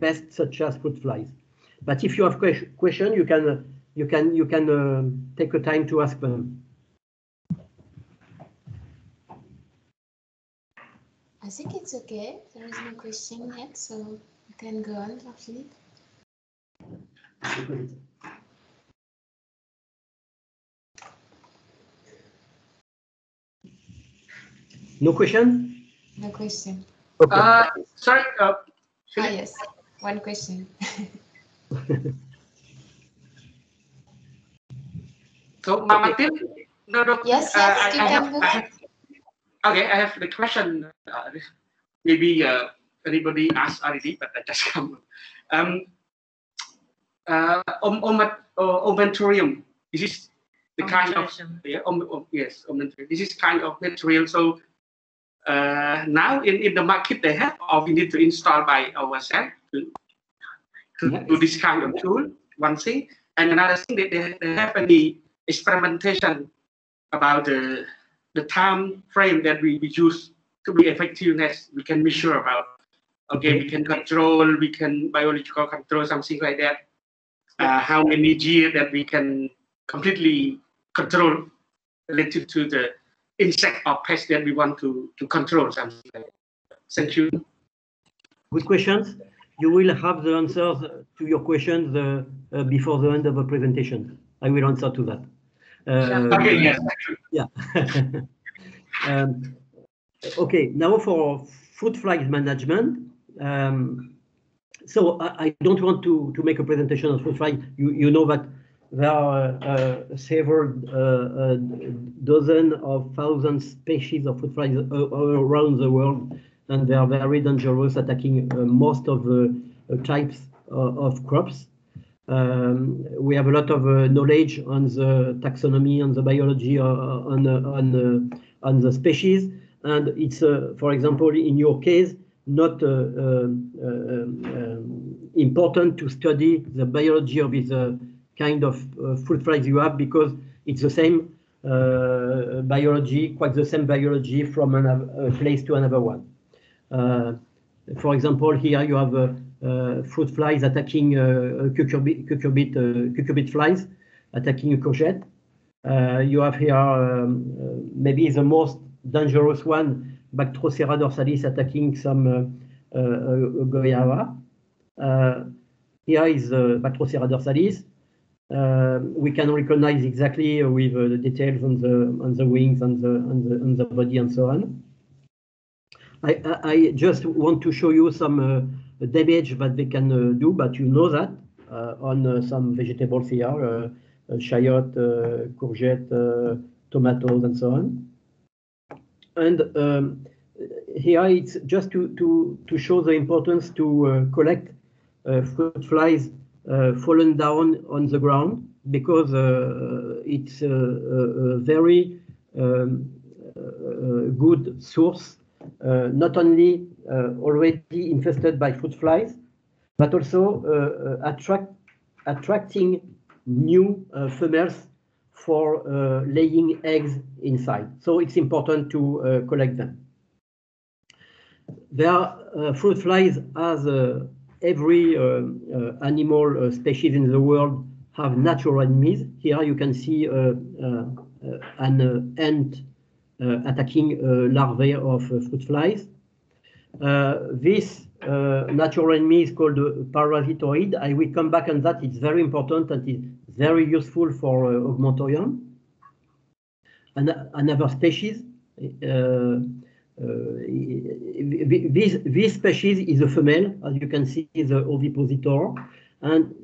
pests such as fruit flies. But if you have questions, you can take a time to ask them. I think it's okay. There is no question yet, so you can go on, Philippe. No question? No question. Okay. Sorry. Yes, one question. So, Martin? No. Yes, you can go. Okay, I have the question. Maybe anybody asked already, but I just come. Augmentorium. This is the kind of yes, augmentorium. This is kind of material. So now in the market they have, or we need to install by ourselves to do this kind of tool. One thing, and another thing that they have any experimentation about the time frame that we use to be effectiveness. We can be sure about. Okay, we can control, we can biological control, something like that. How many years that we can completely control related to the insect or pest that we want to control, something like that. Thank you. Good questions. You will have the answers to your questions before the end of the presentation. I will answer to that. Okay, yes. Yeah. Okay, now for fruit flies management. So I don't want to make a presentation on fruit flies. You know that there are several dozen of thousands species of fruit flies around the world, and they are very dangerous, attacking most of the types of crops. We have a lot of knowledge on the taxonomy, on the biology, on the species, and it's for example, in your case, not important to study the biology of this kind of fruit flies you have, because it's the same biology, quite the same biology from another place to another one. For example, here you have fruit flies attacking cucurbit flies, attacking a courgette. You have here maybe the most dangerous one, Bactrocera dorsalis, attacking some guayaba. Here is Bactrocera dorsalis. We can recognize exactly with the details on the wings, on the body, and so on. I just want to show you some damage that they can do, but you know that on some vegetables here, shallot, courgette, tomatoes, and so on. And here it's just to show the importance to collect fruit flies fallen down on the ground, because it's a very good source, not only already infested by fruit flies, but also attracting new females for laying eggs inside. So it's important to collect them. There are fruit flies, as every animal species in the world have natural enemies. Here you can see an ant attacking larvae of fruit flies. This natural enemy is called parasitoid. I will come back on that. It's very important and it's very useful for augmentorium. Another species, this species is a female, as you can see, is the ovipositor, and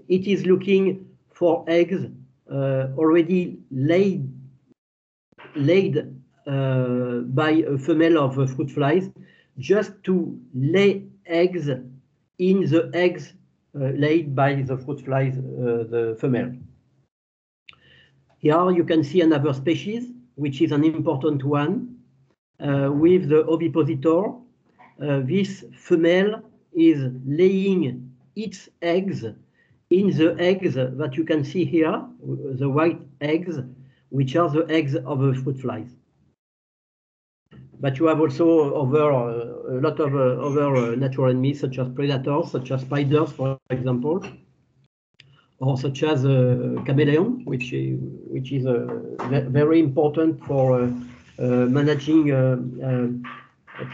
it is looking for eggs already laid by a female of fruit flies, just to lay eggs in the eggs laid by the fruit flies, the female. Here you can see another species, which is an important one, with the ovipositor. This female is laying its eggs in the eggs that you can see here, the white eggs, which are the eggs of the fruit flies. But you have also a lot of other natural enemies, such as predators, such as spiders, for example, or such as chameleon, which is very important for managing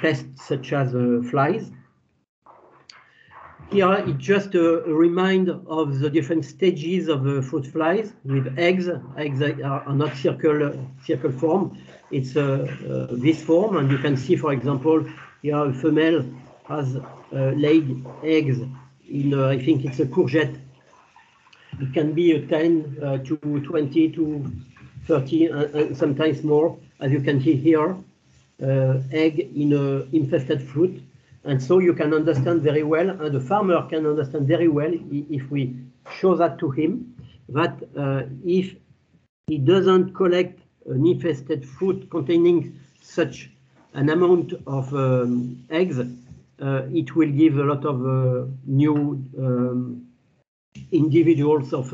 pests such as flies. Here it's just a reminder of the different stages of the fruit flies with eggs. Eggs are not circle form. It's this form, and you can see, for example, here a female has laid eggs in, I think it's a courgette. It can be 10 to 20 to 30, and sometimes more, as you can see here, egg in an infested fruit. And so you can understand very well, and the farmer can understand very well, if we show that to him, that if he doesn't collect an infested fruit containing such an amount of eggs, it will give a lot of new individuals of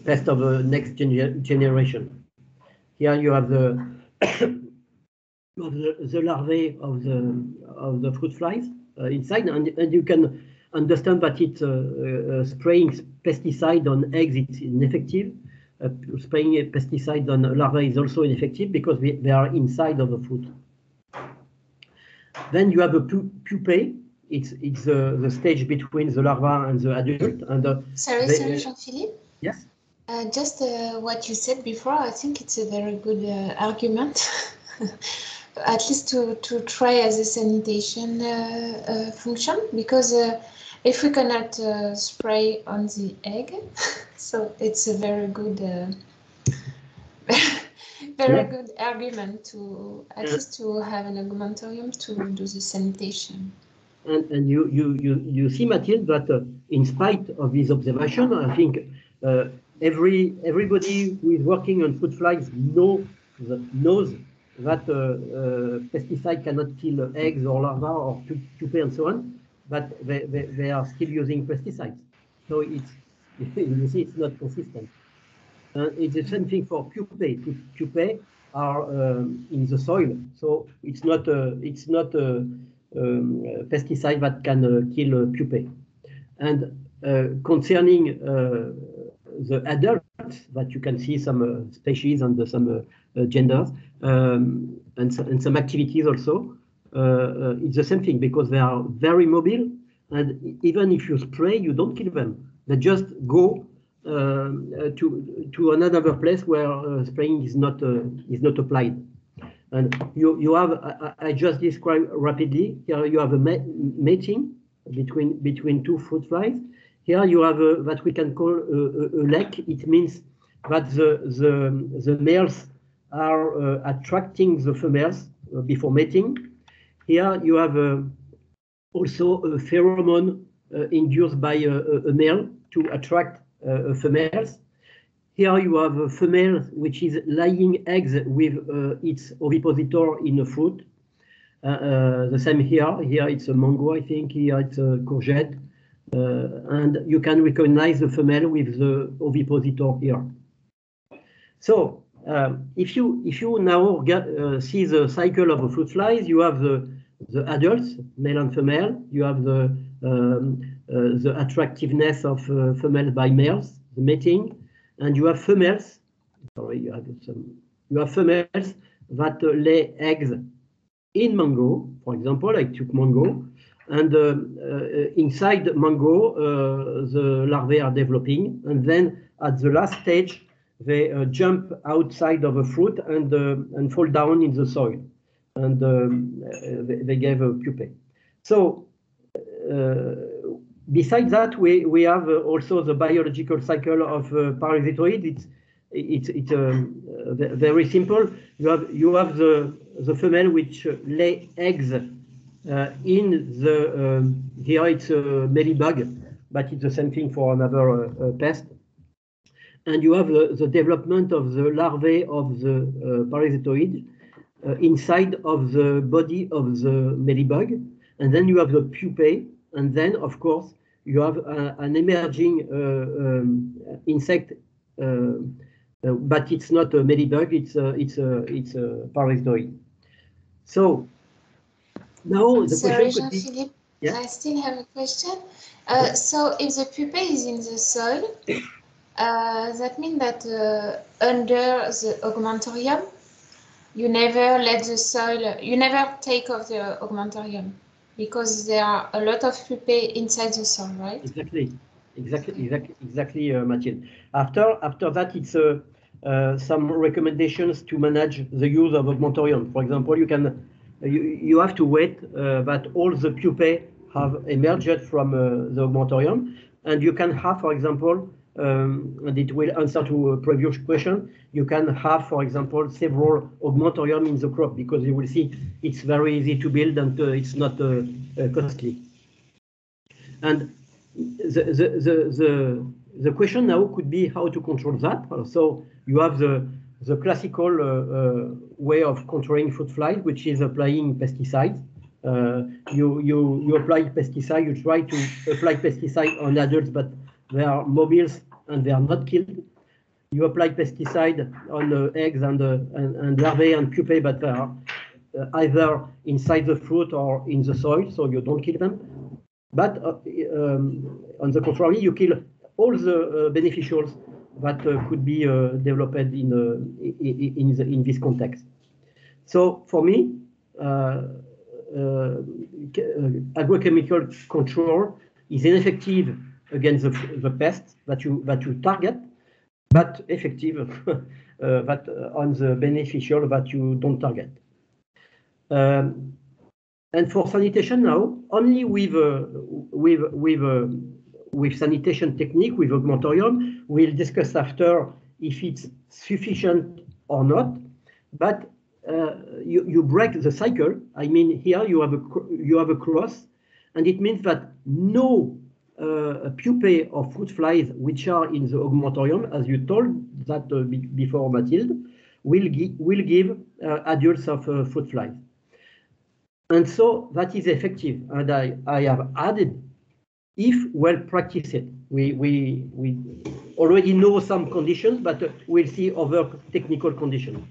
pest of the next generation. Here you have the the larvae of the fruit flies inside, and you can understand that it's spraying pesticide on eggs, it's ineffective. Spraying a pesticide on larvae is also ineffective because they are inside of the fruit. Then you have a pupae. It's the stage between the larva and the adult. And sorry, Jean-Philippe. Yes. Just what you said before, I think it's a very good argument. At least to try as a sanitation function, because if we cannot spray on the egg, so it's a very good, good argument to at least to have an augmentorium to do the sanitation. And you see, Mathilde, that in spite of this observation, I think everybody who is working on fruit flies knows that pesticide cannot kill eggs or larvae or pupae and so on, but they are still using pesticides. So it's, you see, it's not consistent. It's the same thing for pupae. Pupae are in the soil, so it's not a pesticide that can kill pupae. And concerning the adults, that you can see some species and some genders and some activities also, it's the same thing, because they are very mobile, and even if you spray, you don't kill them. They just go to another place where spraying is not applied. And you have, I just described rapidly, here you have a mating between two fruit flies. Here you have what we can call a lek. It means that the males are attracting the females before mating. Here you have also a pheromone induced by a male to attract females. Here you have a female which is laying eggs with its ovipositor in a fruit. The same here. Here it's a mango, I think. Here it's a courgette. And you can recognize the female with the ovipositor here. So if you now see the cycle of the fruit flies, you have the adults, male and female. You have the attractiveness of females by males, the mating, and you have females. Sorry, you have females that lay eggs in mango. For example, I took mango, and inside mango, the larvae are developing, and then at the last stage, they jump outside of a fruit and fall down in the soil, and they gave a pupae. So besides that, we have also the biological cycle of parasitoid. It's very simple. You have the female which lay eggs in the here it's a mealybug, but it's the same thing for another pest. And you have the development of the larvae of the parasitoid inside of the body of the mealybug, and then you have the pupae, and then of course you have an emerging insect, but it's not a mealybug; it's a parasitoid. So now the Sorry, question could be, Jean-Philippe, yeah? I still have a question. So if the pupae is in the soil, that means that under the augmentorium, you never let the soil, you never take off the augmentorium, because there are a lot of pupae inside the soil, right? Exactly, Mathilde. After that, it's some recommendations to manage the use of augmentorium. For example, you have to wait that all the pupae have emerged from the augmentorium, and you can have, for example, and it will answer to a previous question, you can have, for example, several augmentorium in the crop, because you will see it's very easy to build and it's not costly. And the question now could be how to control that. So you have the classical way of controlling fruit flies, which is applying pesticides. You apply pesticide, you try to apply pesticide on adults, but they are mobiles and they are not killed. You apply pesticide on eggs and larvae and pupae, but they are either inside the fruit or in the soil, so you don't kill them. But on the contrary, you kill all the beneficials that could be developed in this context. So for me, agrochemical control is ineffective against the pests that you target, but effective that on the beneficial that you don't target. And for sanitation now, only with sanitation technique, with augmentorium, we'll discuss after if it's sufficient or not. But you break the cycle. I mean, here you have a cross, and it means that no pupae of fruit flies which are in the augmentorium, as you told that before, Mathilde, will give adults of fruit flies. And so that is effective. And I have added, if well practiced. We already know some conditions, but we'll see other technical conditions.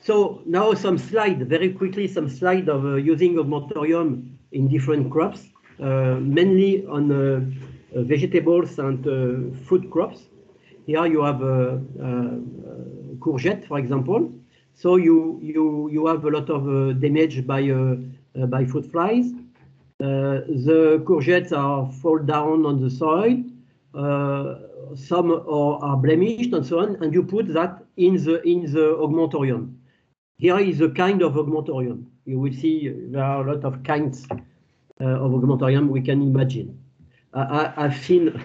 So now very quickly, some slide of using augmentorium in different crops, mainly on vegetables and fruit crops. Here you have courgette, for example. So you have a lot of damage by fruit flies. The courgettes fall down on the soil. Some are blemished and so on, and you put that in the augmentorium. Here is a kind of augmentorium. You will see there are a lot of kinds of augmentorium we can imagine. I've seen,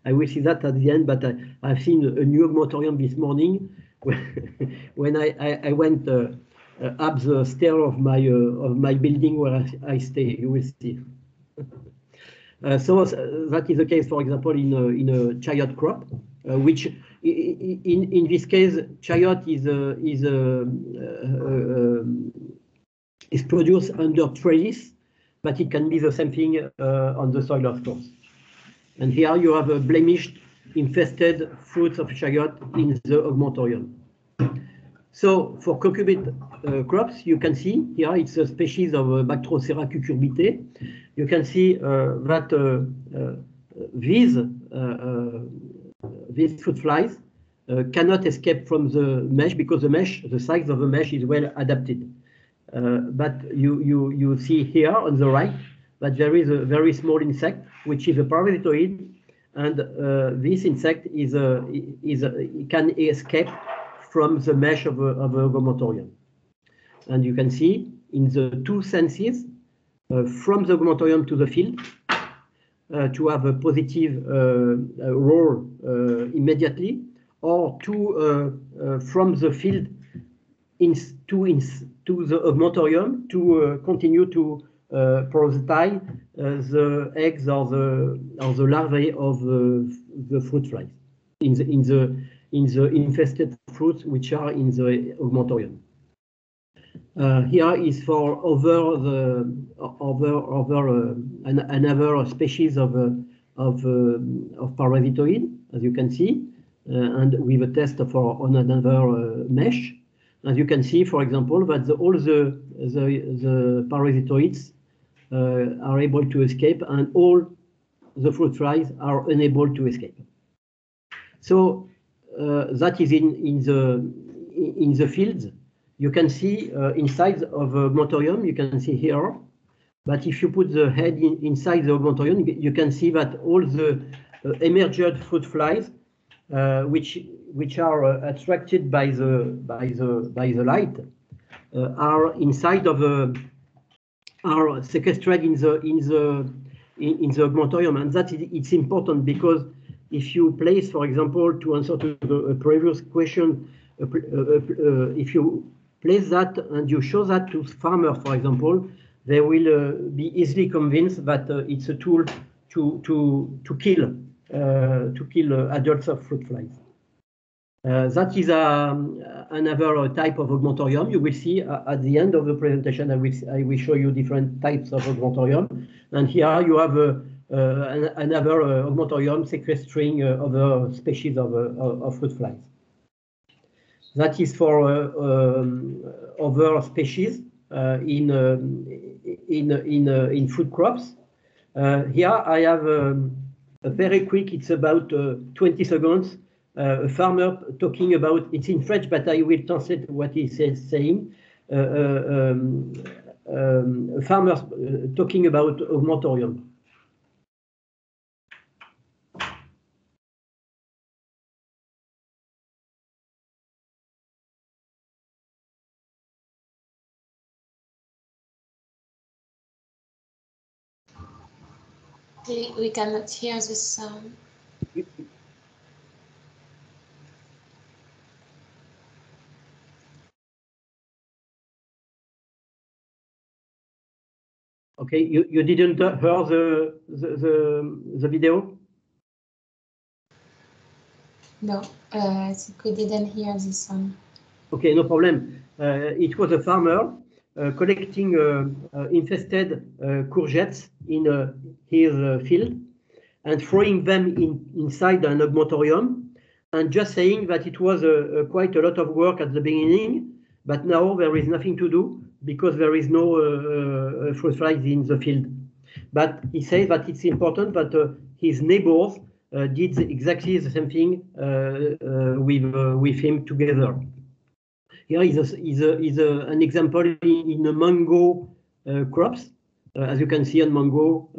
I will see that at the end, but I've seen a new augmentorium this morning when I went up the stair of my building where I stay. You will see. So that is the case, for example, in a chayote crop, which in this case, chayote is produced under trellis, but it can be the same thing on the soil, of course. And here you have a blemished, infested fruits of chayote in the augmentorium. So for cucurbit crops, you can see here it's a species of Bactrocera cucurbitae. You can see that these fruit flies cannot escape from the mesh because the size of the mesh is well adapted. But you see here on the right that there is a very small insect which is a parasitoid, and this insect can escape from the mesh of a augmentorium. And you can see in the two senses, from the augmentorium to the field, to have a positive role immediately, or from the field to the augmentorium to continue to parasitize the eggs or the larvae of the fruit flies in the infested fruits which are in the augmentorium. Here is for another species of parasitoid, as you can see, and with a test on another mesh. As you can see, for example, that all the parasitoids are able to escape, and all the fruit flies are unable to escape. So that is in the fields. You can see inside of a augmentorium, you can see here. But if you put the head inside the augmentorium, you can see that all the emerged fruit flies, which are attracted by the light, are inside of are sequestered in the augmentorium, and that it's important because if you place, for example, to answer to the previous question, if you place that and you show that to farmers, for example, they will be easily convinced that it's a tool to kill adults of fruit flies. That is another type of augmentorium. You will see at the end of the presentation, I will show you different types of augmentorium. And here you have another augmentorium sequestering other species of fruit flies. That is for other species in food crops. Here I have a very quick, it's about 20 seconds, a farmer talking about, it's in French, but I will translate what he says saying. A farmer talking about augmentorium. We cannot hear the sound. Okay, you didn't hear the video? No, I think we didn't hear this one. Okay, no problem. It was a farmer collecting infested courgettes in his field and throwing them inside an augmentorium, and just saying that it was quite a lot of work at the beginning, but now there is nothing to do because there is no fruit flies in the field. But he says that it's important that his neighbors did exactly the same thing with him together. Here is an example in the mango crops. As you can see on mango,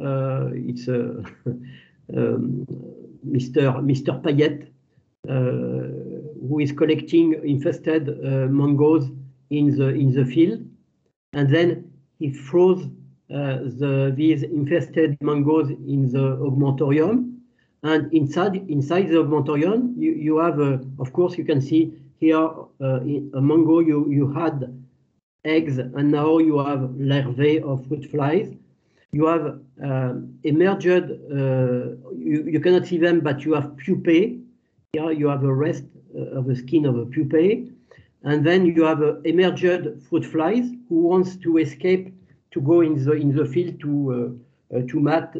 it's Mr. Payet, who is collecting infested mangoes in the field, and then he throws these infested mangoes in the augmentorium. And inside the augmentorium, you have, of course, you can see here a mango, you had eggs, and now you have larvae of fruit flies. You have emerged, you cannot see them, but you have pupae. Here you have a rest of the skin of a pupae. And then you have emerged fruit flies who wants to escape to go in the field to mat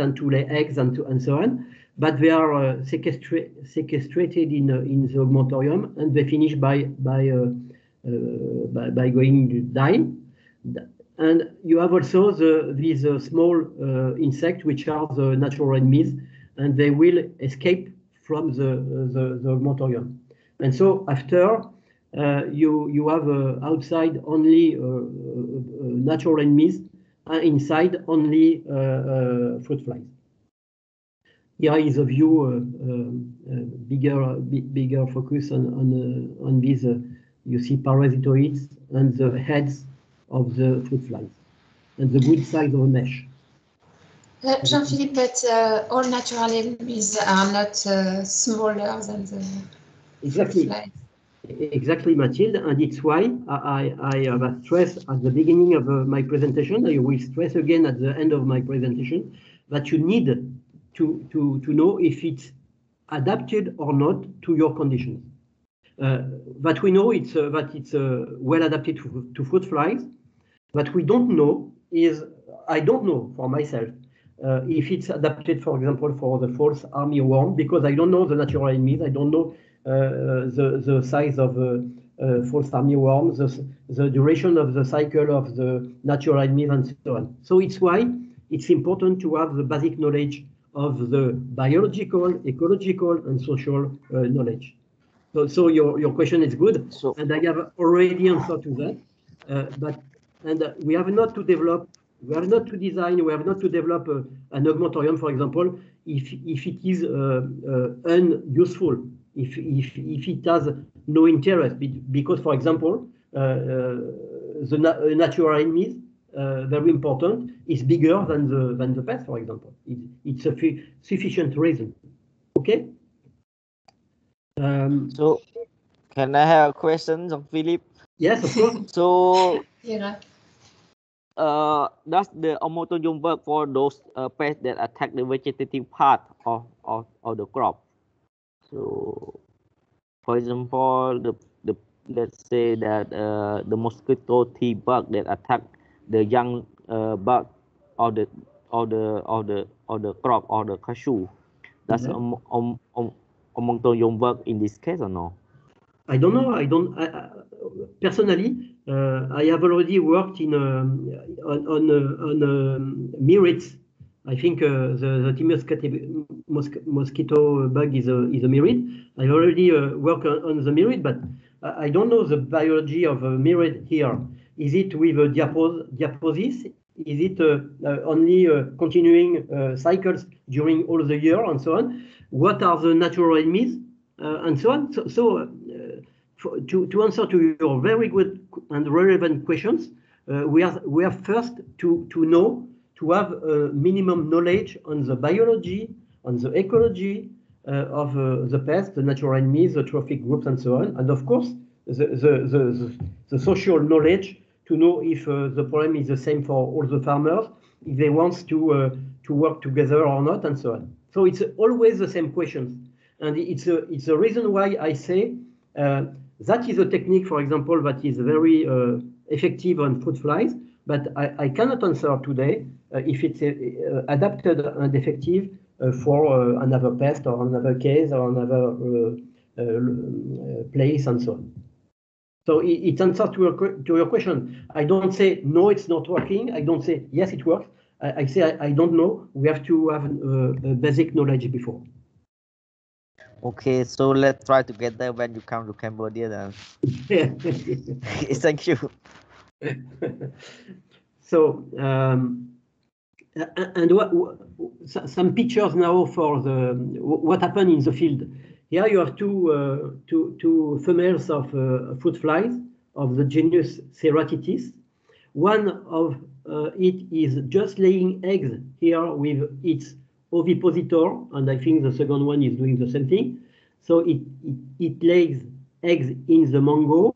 and to lay eggs and so on. But they are sequestrated in the augmentorium, and they finish by going to die. And you have also these small insects, which are the natural enemies, and they will escape from the augmentorium. And so after you have outside only natural enemies, and inside only fruit flies. Here is a view, bigger focus on these. You see parasitoids and the heads of the fruit flies, and the good size of a mesh. Jean-Philippe, but all natural enemies are not smaller than the exactly. fruit flies. Exactly, Mathilde, and it's why I have stressed at the beginning of my presentation. I will stress again at the end of my presentation that you need to know if it's adapted or not to your conditions. That we know it's well adapted to fruit flies. What we don't know is, I don't know for myself if it's adapted, for example, for the false armyworm, because I don't know the natural enemies. I don't know the size of false armyworm, the duration of the cycle of the natural enemies, and so on. So it's why it's important to have the basic knowledge of the biological, ecological, and social knowledge. So your question is good, and I have already answered to that. We have not to develop, we have not to design, we have not to develop an augmentorium, for example, if it is unuseful, if it has no interest, because, for example, the natural enemies, very important, is bigger than the pest, for example. It's a sufficient reason. Okay. So, can I have a question, Jean-Philippe? Yes, of course. So, yeah. Does the augmentorium work for those pests that attack the vegetative part of the crop? So, for example, let's say that the mosquito tea bug that attack the young bug of the crop or the cashew. Does augmentorium work in this case or no? I don't know. Personally, I have already worked on mirids. I think the mosquito bug is a mirid. I already worked on the mirid, but I don't know the biology of a mirid here. Is it with a diaposis? Is it only continuing cycles during all the year and so on? What are the natural enemies and so on? To answer to your very good and relevant questions, we have first to know, to have minimum knowledge on the biology, on the ecology of the pests, the natural enemies, the trophic groups, and so on, and of course the social knowledge to know if the problem is the same for all the farmers, if they want to work together or not, and so on. So it's always the same questions. And it's a reason why I say that is a technique, for example, that is very effective on fruit flies, but I cannot answer today if it's adapted and effective for another pest or another case or another place and so on. So it answers to your question. I don't say, no, it's not working. I don't say, yes, it works. I say, I don't know. We have to have a basic knowledge before. Okay, so let's try together when you come to Cambodia then. Thank you. So, and some pictures now for what happened in the field. Here you have two females of fruit flies of the genus Ceratitis. One of it is just laying eggs here with its ovipositor, and I think the second one is doing the same thing. So it lays eggs in the mango,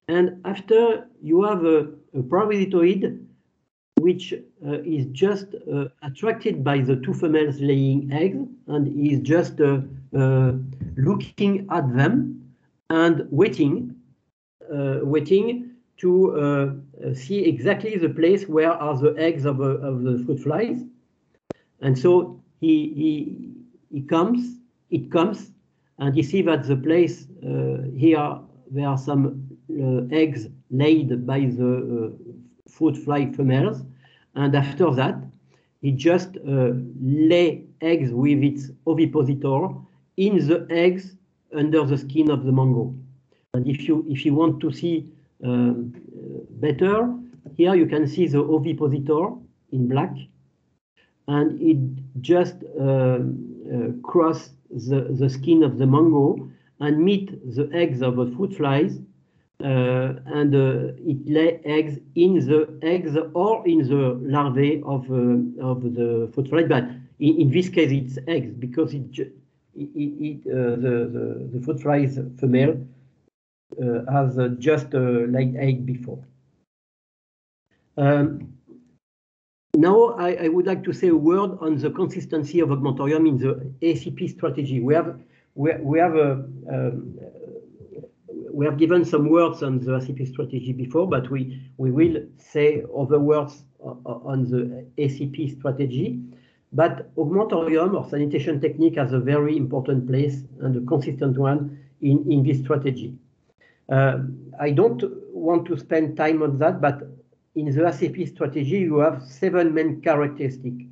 and after you have a parasitoid which is just attracted by the two females laying eggs and is just looking at them and waiting to see exactly the place where are the eggs of the fruit flies. And so it comes, and you see that the place here, there are some eggs laid by the fruit fly females, and after that, it just lay eggs with its ovipositor in the eggs under the skin of the mango. And if you want to see better, here you can see the ovipositor in black, and it just cross the skin of the mango and meet the eggs of the fruit flies, and it lay eggs in the eggs or in the larvae of the fruit fly. But in this case, it's eggs because the fruit flies female has just laid egg before. Now I would like to say a word on the consistency of Augmentorium in the ACP strategy. We have given some words on the ACP strategy before, but we will say other words on the ACP strategy. But Augmentorium or sanitation technique has a very important place and a consistent one in this strategy. I don't want to spend time on that, but in the ACP strategy, you have 7 main characteristics,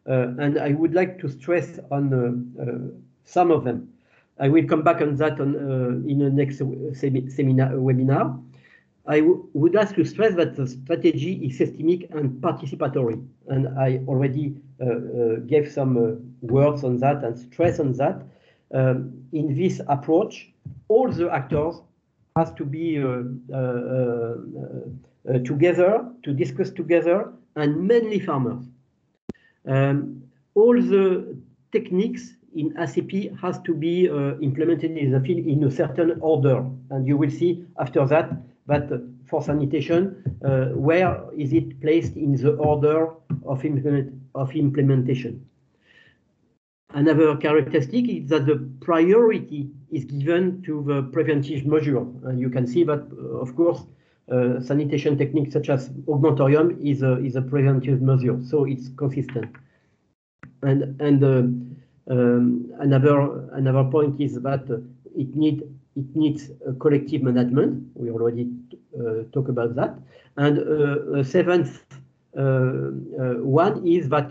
and I would like to stress on some of them. I will come back on that in the next webinar. I would like to stress that the strategy is systemic and participatory, and I already gave some words on that and stress on that. In this approach, all the actors has to be together, to discuss together, and mainly farmers. All the techniques in ACP has to be implemented in the field in a certain order, and you will see after that for sanitation, where is it placed in the order of implementation. Another characteristic is that the priority is given to the preventive measure, and you can see that, of course, sanitation techniques such as Augmentorium is a preventive measure, so it's consistent. And another point is that it needs a collective management. We already talked about that. And seventh one is that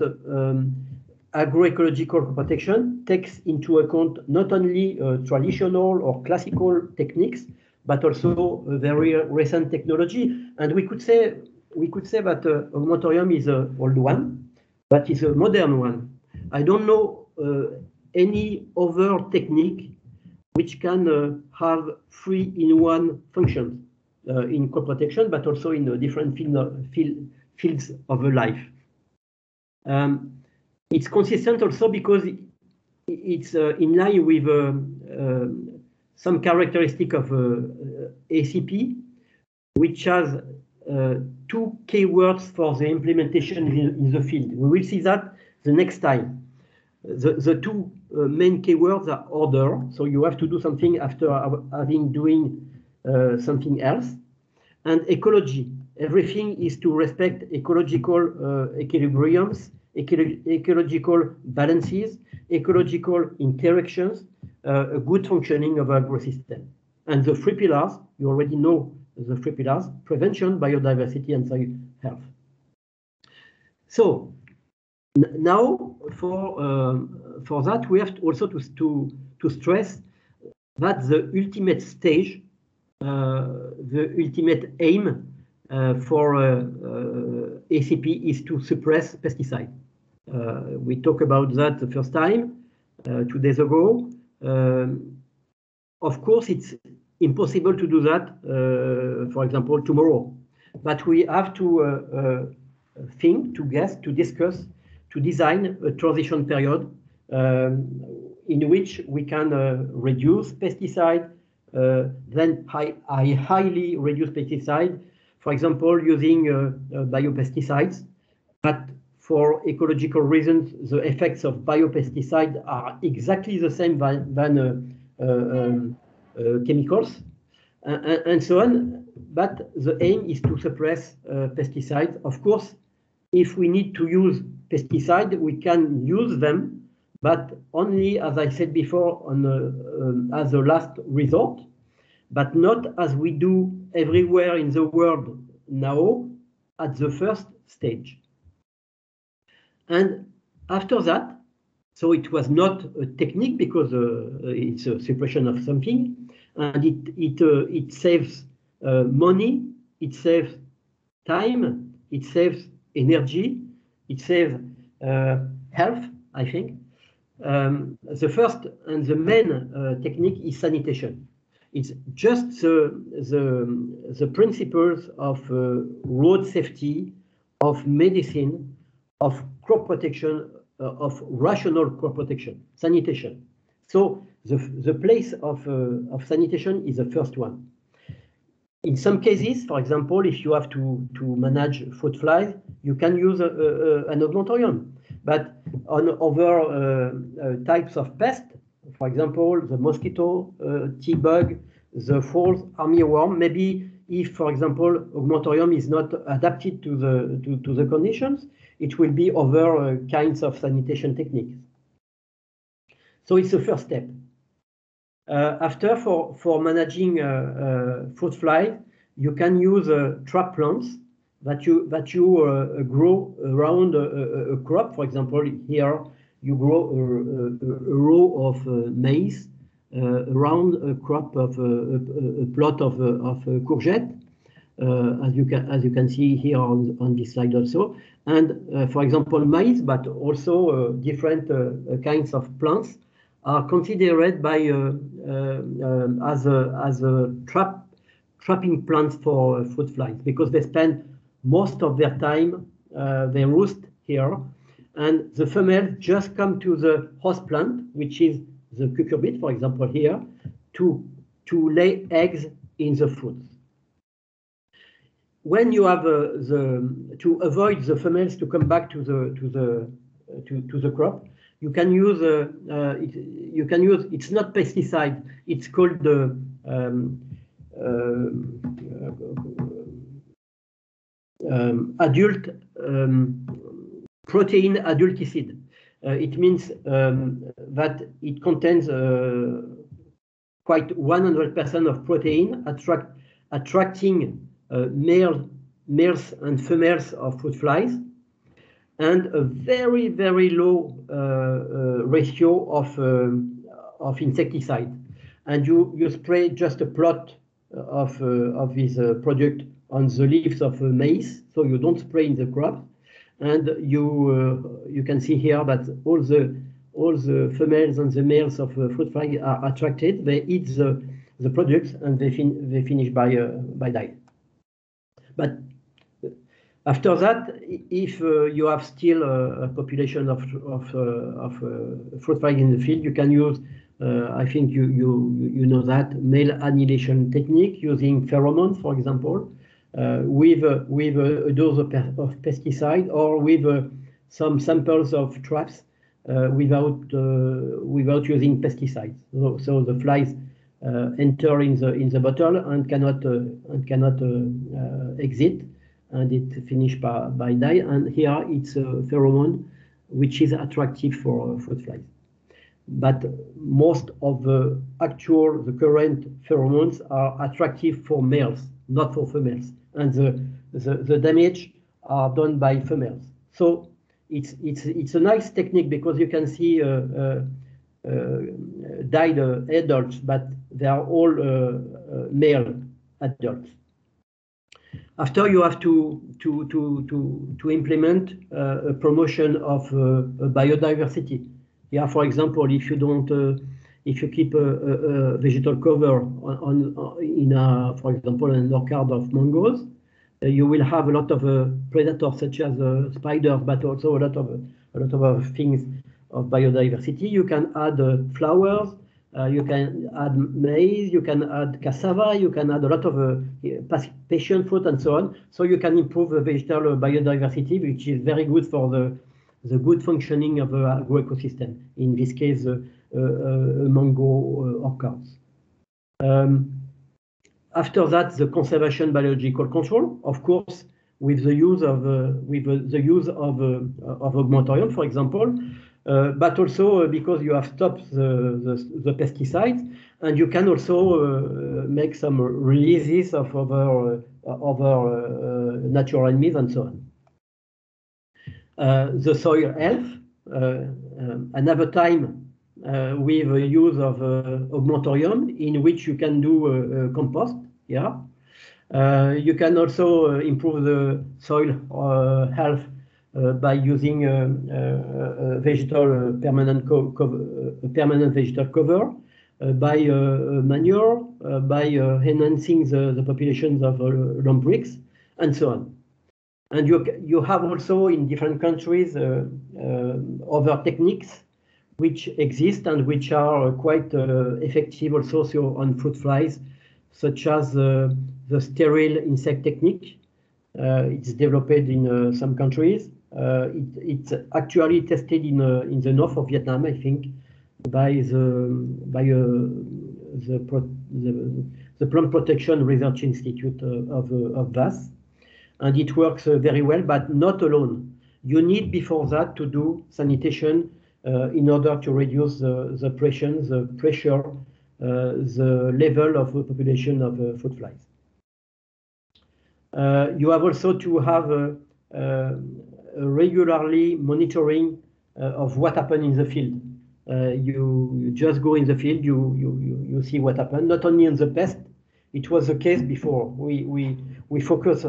agroecological protection takes into account not only traditional or classical techniques, but also a very recent technology. And we could say that Augmentorium is an old one, but it's a modern one. I don't know any other technique which can have 3-in-1 functions in crop protection, but also in different fields of life. It's consistent also because it's in line with some characteristic of ACP, which has 2 keywords for the implementation in the field. We will see that the next time. the two main keywords are order. So you have to do something after having doing something else, and ecology. Everything is to respect ecological equilibriums, ecological balances, ecological interactions, a good functioning of agro-system. And the three pillars, you already know the three pillars: prevention, biodiversity, and soil health. So now for that, we have also to stress that the ultimate stage, the ultimate aim for ACP is to suppress pesticide. We talked about that the first time 2 days ago. Of course, it's impossible to do that, for example, tomorrow. But we have to think, to guess, to discuss, to design a transition period in which we can reduce pesticide, then highly reduce pesticide, for example, using biopesticides. But for ecological reasons, the effects of biopesticides are exactly the same than chemicals, and so on. But the aim is to suppress pesticides. Of course, if we need to use pesticide, we can use them, but only, as I said before, as a last resort, but not as we do everywhere in the world now at the first stage. And after that, so it was not a technique because it's a suppression of something, and it saves money, it saves time, it saves energy, it saves health, I think. The first and the main technique is sanitation. It's just the principles of road safety, of medicine, of crop protection, of rational crop protection, sanitation. So the place of sanitation is the first one. In some cases, for example, if you have to manage fruit flies, you can use an augmentorium. But on other types of pests, for example, the mosquito, tea bug, the false armyworm, maybe if, for example, augmentorium is not adapted to the conditions, it will be other kinds of sanitation techniques. So it's the first step. After, for managing fruit flies, you can use trap plants that you grow around a crop. For example, here you grow a row of maize around a crop of a plot of courgette, as you can see here on this slide also. And for example, maize, but also different kinds of plants are considered by as a trapping plants for fruit flies, because they spend most of their time, they roost here, and the females just come to the host plant, which is the cucurbit, for example, here, to lay eggs in the fruits. When you have to avoid the females to come back to the crop, you can use it's not pesticide, it's called the adult protein adulticide. It means that it contains quite 100% of protein, attracting males and females of fruit flies, and a very, very low ratio of insecticide. And you spray just a plot of this product on the leaves of maize, so you don't spray in the crop. And you can see here that all the females and the males of fruit fly are attracted. They eat the products and they finish by dying. But after that, if you have still a population of fruit flies in the field, you can use, I think you know that, male annihilation technique using pheromones, for example, with a dose of pesticide, or with some samples of traps without using pesticides. So the flies enter in the bottle and cannot exit, and it finished by die. And here it's a pheromone which is attractive for fruit flies. But most of the current pheromones are attractive for males, not for females, and the damage are done by females. So it's a nice technique because you can see died adults, but they are all male adults. After, you have to implement a promotion of biodiversity. Yeah, for example, if you keep a vegetal cover for example, an orchard of mangoes, you will have a lot of predators such as spiders, but also a lot of things of biodiversity. You can add flowers, you can add maize, you can add cassava, you can add a lot of passion fruit and so on. So you can improve the vegetal biodiversity, which is very good for the good functioning of the agroecosystem, in this case, mango orchards. After that, the conservation biological control, of course, with the use of augmentorium, for example, but also because you have stopped the pesticides, and you can also make some releases of other natural enemies and so on. The soil health, another time with the use of augmentorium, in which you can do compost. Yeah, you can also improve the soil health by using vegetal permanent vegetal cover, by manure, by enhancing the populations of lampreys, and so on. And you have also in different countries other techniques which exist and which are quite effective also on fruit flies, such as the sterile insect technique. It's developed in some countries. It's actually tested in the north of Vietnam, I think, by the Plant Protection Research Institute of VAS. And it works very well, but not alone. You need before that to do sanitation in order to reduce the pressure, the level of the population of fruit flies. You have also to have regularly monitoring of what happened in the field. You just go in the field, you see what happened, not only on the pest. It was the case before. We focused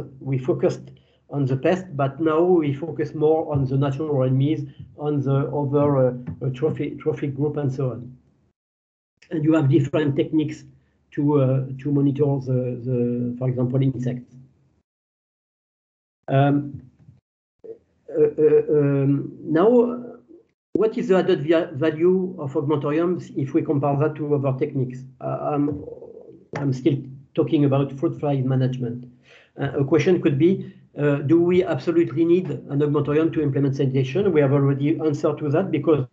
on the pest, but now we focus more on the natural enemies, on the other trophic group, and so on. And you have different techniques to monitor for example, insects. Now, what is the added value of augmentorium if we compare that to other techniques? I'm still talking about fruit fly management. A question could be, do we absolutely need an augmentorium to implement sanitation? We have already answered to that, because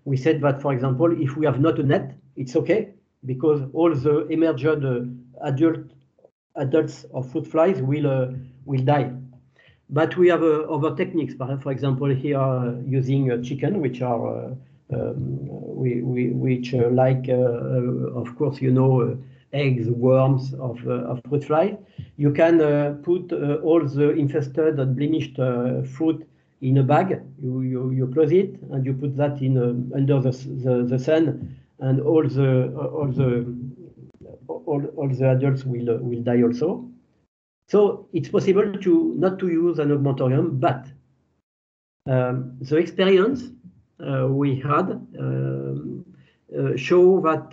we said that, for example, if we have not a net, it's okay, because all the emerged adults of fruit flies will die. But we have other techniques, for example, here using chicken, which are of course, you know, eggs, worms of fruit fly. You can put all the infested and blemished fruit in a bag. You close it and you put that in under the sun, and all the adults will die also. So it's possible not to use an augmentorium, but the experience we had shows that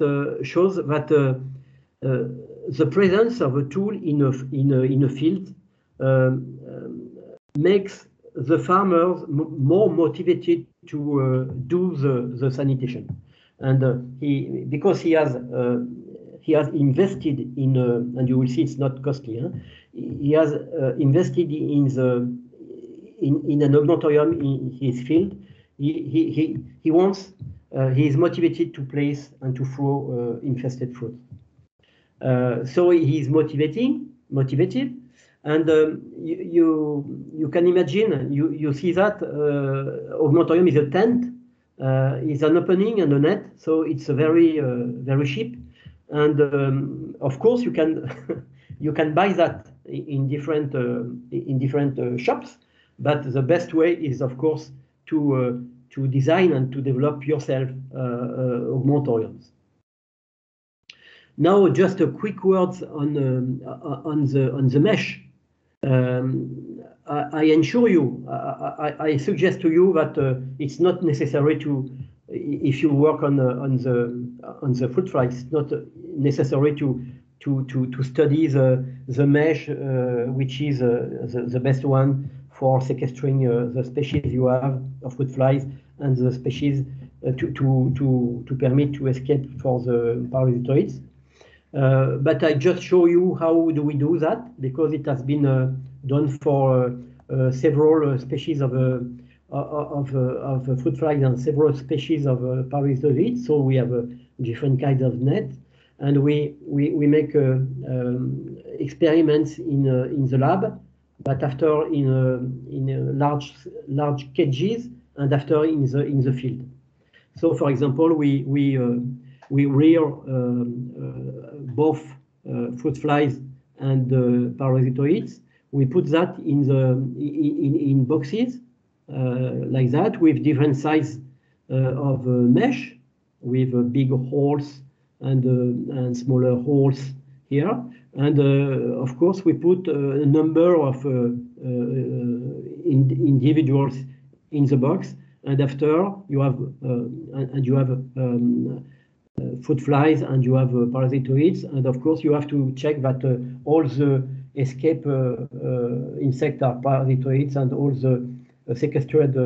the presence of a tool in a field makes the farmers more motivated to do the sanitation, and because he has invested in, and you will see it's not costly. Huh? He has invested in an augmentorium in his field. he wants, he is motivated to place and to throw infested fruit. So he is motivated, and you can imagine, you see that augmentorium is a tent, is an opening and a net, so it's a very cheap, and of course you can you can buy that in different shops, but the best way is of course to design and to develop yourself augmentoriums. Now, just a quick words on the mesh. I ensure you, I suggest to you that it's not necessary to, if you work on the fruit fly, it's not necessary to study the mesh, which is the best one for sequestering the species you have of fruit flies and the species to permit to escape for the parasitoids. But I just show you how do we do that, because it has been done for several species of fruit flies and several species of parasitoids. So we have different kinds of net, and we make experiments in the lab, but after in large cages, and after in the field. So, for example, we rear both fruit flies and parasitoids. We put that in boxes like that, with different size of mesh, with big holes and smaller holes here. And of course, we put a number of individuals in the box. And after you have fruit flies and you have parasitoids, and of course you have to check that all the escape insects are parasitoids and all the sequestered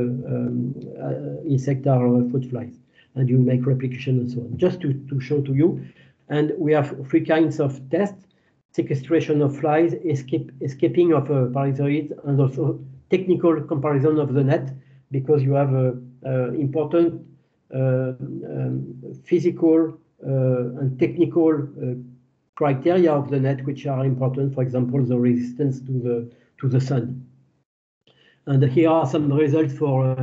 insects are fruit flies, and you make replication and so on, just to show to you. And we have 3 kinds of tests: sequestration of flies, escaping of parasitoids, and also technical comparison of the net, because you have important physical and technical criteria of the net, which are important. For example, the resistance to the sun. And here are some results for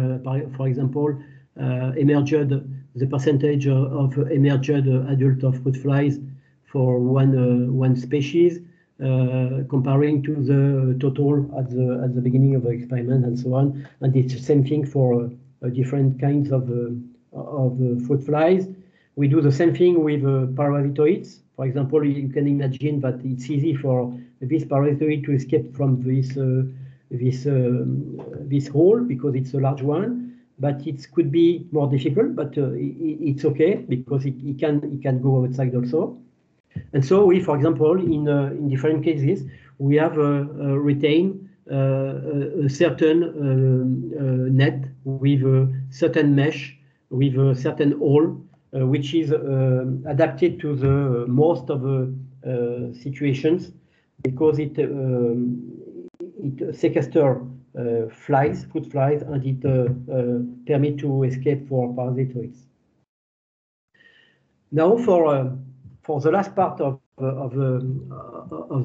example, the percentage of emerged adult of fruit flies for one species, comparing to the total at the beginning of the experiment, and so on. And it's the same thing for different kinds of fruit flies. We do the same thing with parasitoids. For example, you can imagine that it's easy for this parasitoid to escape from this hole, because it's a large one. But it could be more difficult, but it's okay, because it can go outside also. And so we, for example, in different cases, we have retained a certain net with a certain mesh, with a certain hole, which is adapted to the most of the situations, because it sequesters flies, fruit flies, and it permits to escape for parasitoids. Now, for the last part of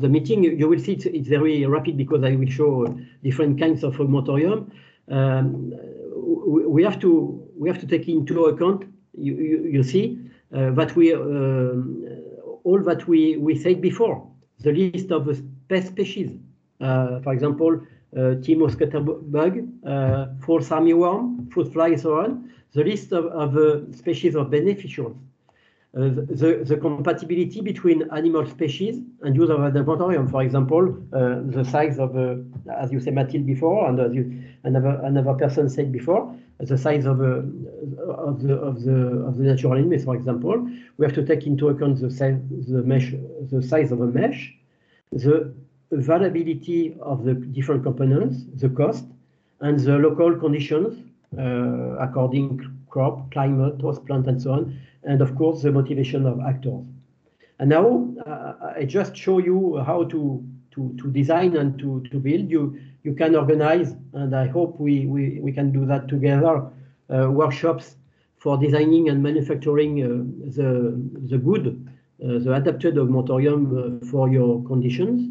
the meeting, you will see it's very rapid, because I will show different kinds of augmentorium. We have to take into account. You see that all that we said before, the list of the pest species. For example, Timo scatterbug, false armyworm, fruit fly, so on. The list of species of beneficials. The compatibility between animal species and use of an augmentorium. For example, the size of, as you said, Mathilde, before, and as another person said before, the size of the natural enemies. For example, we have to take into account the size of a mesh, the availability of the different components, the cost, and the local conditions according crop, climate, host plant, and so on, and of course the motivation of actors. And now I just show you how to design and to build. You can organize, and I hope we can do that together, workshops for designing and manufacturing the good, the adapted augmentorium for your conditions.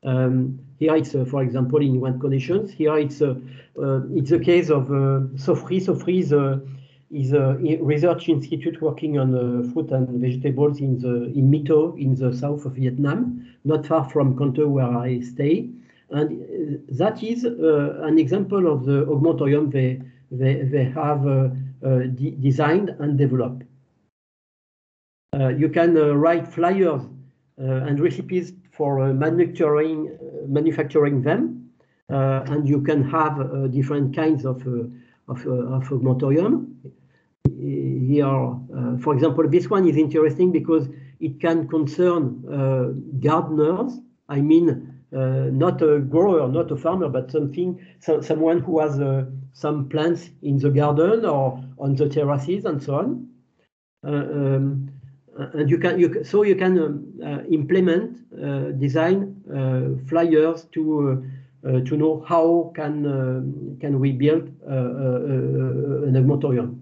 Here it's, for example, in one conditions. Here it's the case of Sofri. Sofri is a research institute working on fruit and vegetables in Mito, in the south of Vietnam, not far from Con Tum where I stay. And that is an example of the augmentorium they have designed and developed. You can write flyers and recipes for manufacturing them, and you can have different kinds of augmentorium. Here, for example, this one is interesting because it can concern gardeners. I mean, not a grower, not a farmer, but someone who has some plants in the garden or on the terraces and so on. And you can implement, design flyers to know how can we build an augmentorium.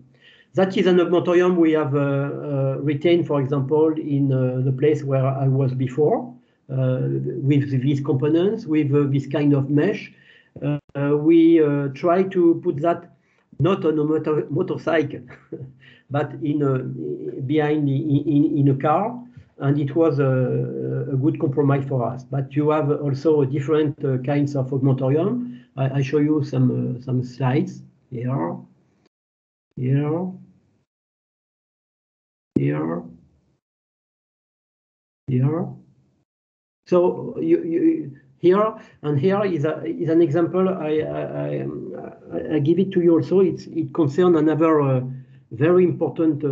That is an augmentorium we have retained, for example, in the place where I was before, with these components, with this kind of mesh. We try to put that not on a motorcycle, but behind in a car, and it was a good compromise for us. But you have also different kinds of augmentorium. I show you some slides here. So here and here is an example. I give it to you also. It concerns another very important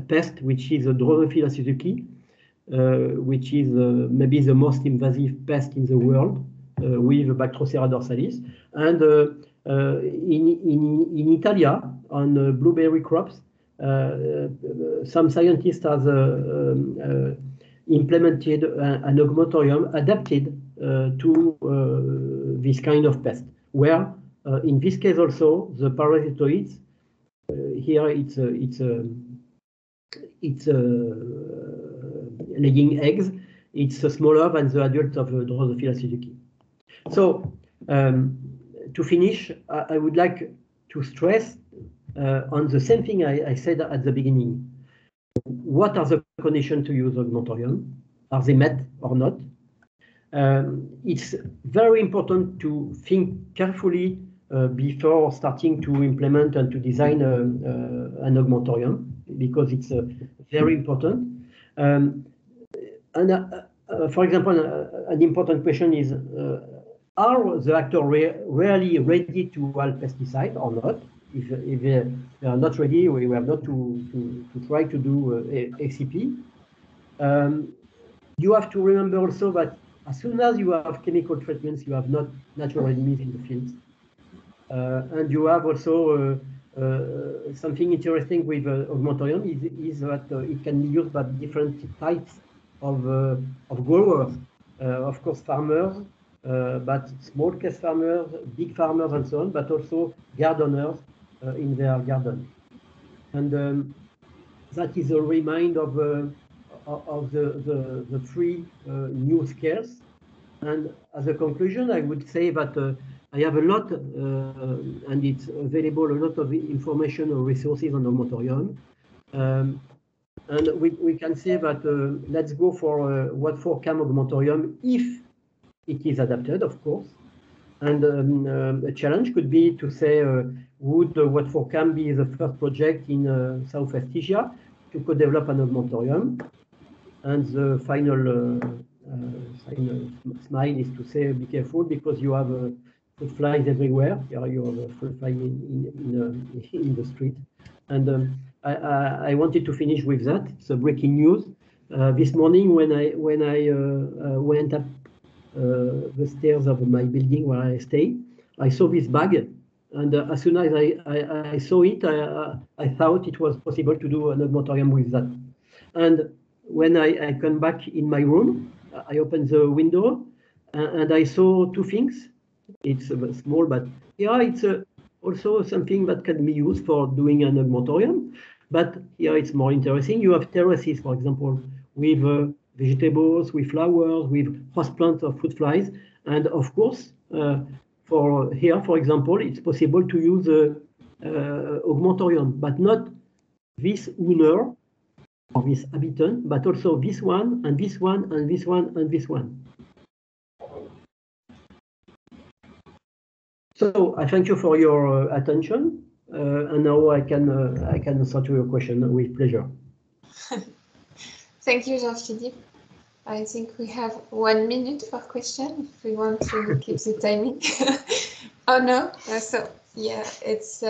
pest, which is Drosophila suzuki, which is maybe the most invasive pest in the world, with Bactrocera dorsalis. And in Italia, on blueberry crops, some scientists have implemented an augmentorium adapted to this kind of pest, where in this case also the parasitoids, here it's laying eggs. It's smaller than the adult of Drosophila suzuki. So to finish, I would like to stress on the same thing I said at the beginning. What are the conditions to use augmentorium? Are they met or not? It's very important to think carefully before starting to implement and to design an augmentorium, because it's very important. For example, an important question is, are the actors really ready to help pesticide or not? If they are not ready, we have not to try to do ACP. You have to remember also that as soon as you have chemical treatments, you have not natural enemies in the fields. And you have also something interesting with augmentorium is that it can be used by different types of growers. Of course, farmers, but small-scale farmers, big farmers, and so on, but also gardeners in their garden. And that is a reminder of the three new scales. And as a conclusion, I would say that I have a lot, and it's available, a lot of information or resources on augmentorium. And we can say that let's go for Watt4Cam augmentorium if it is adapted, of course. And a challenge could be to say, would Watt4Cam be the first project in Southeast Asia to co-develop an augmentorium? And the final smile is to say, be careful, because you have fruit flies everywhere. Here you have a fruit fly in the street. And I wanted to finish with that. It's a breaking news. This morning when I went up the stairs of my building where I stay, I saw this bag, and as soon as I saw it, I thought it was possible to do an augmentorium with that. And when I come back in my room, I opened the window and I saw two things. It's small, but yeah, it's also something that can be used for doing an augmentorium. But here it's more interesting. You have terraces, for example, with vegetables, with flowers, with host plants of fruit flies. And of course, for here, for example, it's possible to use augmentorium, but not this owner or this habitant, but also this one and this one and this one and this one. So I thank you for your attention, and now I can answer to your question with pleasure. Thank you, Jean-Philippe. I think we have 1 minute for question if we want to keep the timing. Oh no, so yeah, it's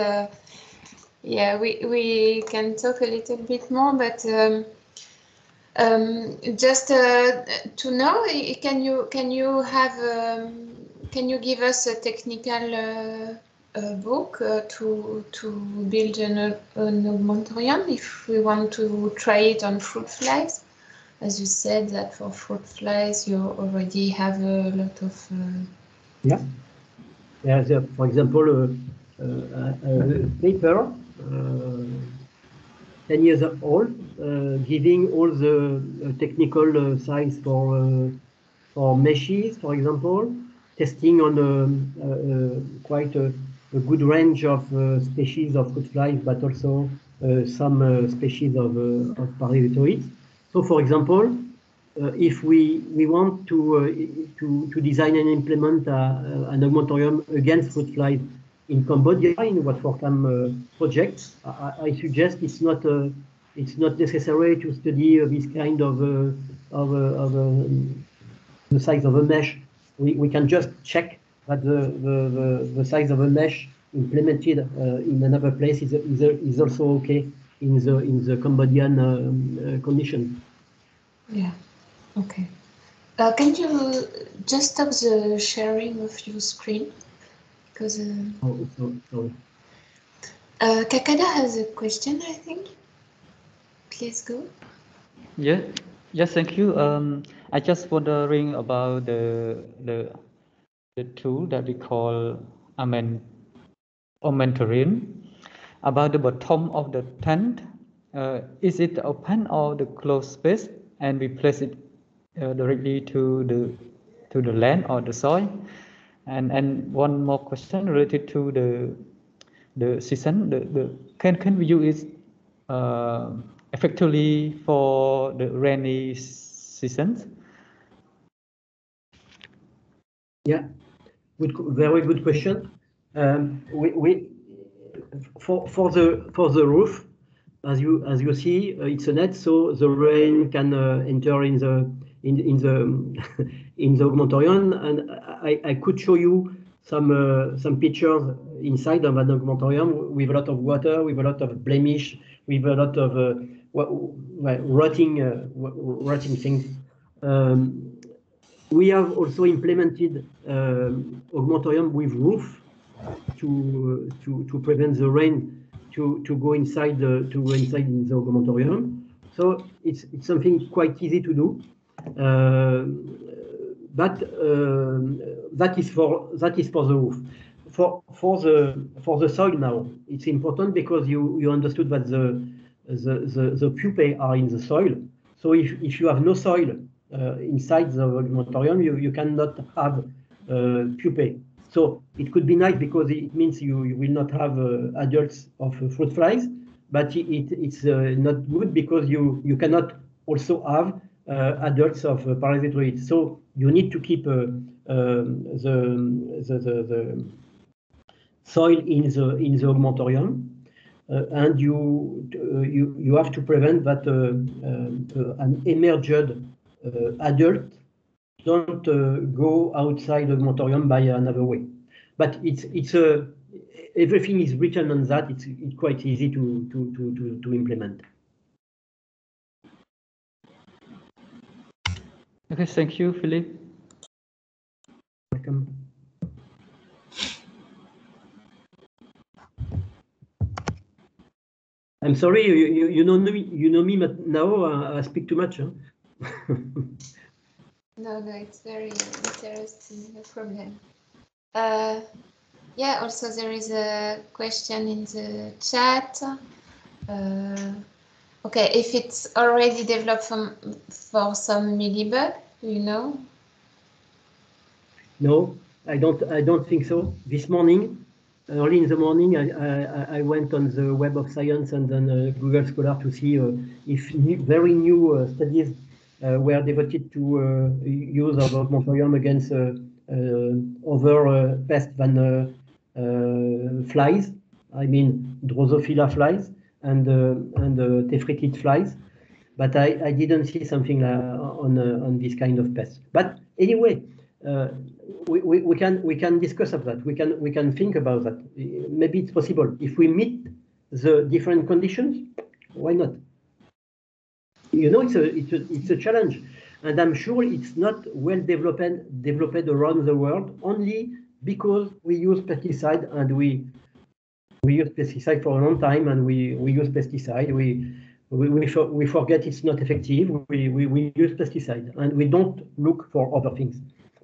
yeah, we can talk a little bit more, but just to know, can you have can you give us a technical book to build an augmentorium if we want to try it on fruit flies? As you said that for fruit flies you already have a lot of yeah. There's for example a paper 10 years old giving all the technical science for meshes, for example, testing on quite a good range of species of fruit flies, but also some species of parasitoids. So, for example, if we want to design and implement an augmentorium against fruit flies in Cambodia in Wat4Cam project, I suggest it's not necessary to study this kind of the size of a mesh. We can just check that the size of a mesh implemented in another place is also okay in the Cambodian condition. Yeah. Okay. Can you just stop the sharing of your screen? Because sorry. Kakada has a question, I think. Please go. Yeah. Yes, thank you. I just wondering about the tool that we call augmentorium. About the bottom of the tent, is it open or the closed space, and we place it directly to the land or the soil? And one more question related to the season. Can we use it effectively for the rainy seasons? Yeah, very good question. For the roof, as you see, it's a net, so the rain can enter in the in the augmentorium, and I could show you some pictures inside of an augmentorium with a lot of water, with a lot of blemish, with a lot of rotting things. We have also implemented augmentorium with roof to prevent the rain to go inside in the augmentorium. So it's something quite easy to do, but that is for the roof. For the soil now, it's important because you understood that the pupae are in the soil. So if you have no soil inside the augmentorium, you cannot have pupae. So it could be nice because it means you will not have adults of fruit flies, but it's not good because you cannot also have adults of parasitoids. So you need to keep the soil in the augmentorium, and you have to prevent that an emerged adult don't go outside the augmentorium by another way. But everything is written on that. It's quite easy to implement. Okay, thank you, Philippe. Welcome. I'm sorry, you know me now. I speak too much. Huh? No, it's very interesting. No problem. yeah, also there is a question in the chat. Okay, if it's already developed for some millibug, you know? No, I don't think so. This morning, early in the morning, I went on the Web of Science and then Google Scholar to see if very new studies were devoted to use of augmentorium against other pests than flies. I mean Drosophila flies and tephritid flies. But I didn't see something on this kind of pests. But anyway, we can discuss of that. We can think about that. Maybe it's possible if we meet the different conditions. Why not? You know, it's a challenge, and I'm sure it's not well developed around the world only because we use pesticide and we use pesticide for a long time and we use pesticide. We forget it's not effective. We use pesticide and we don't look for other things.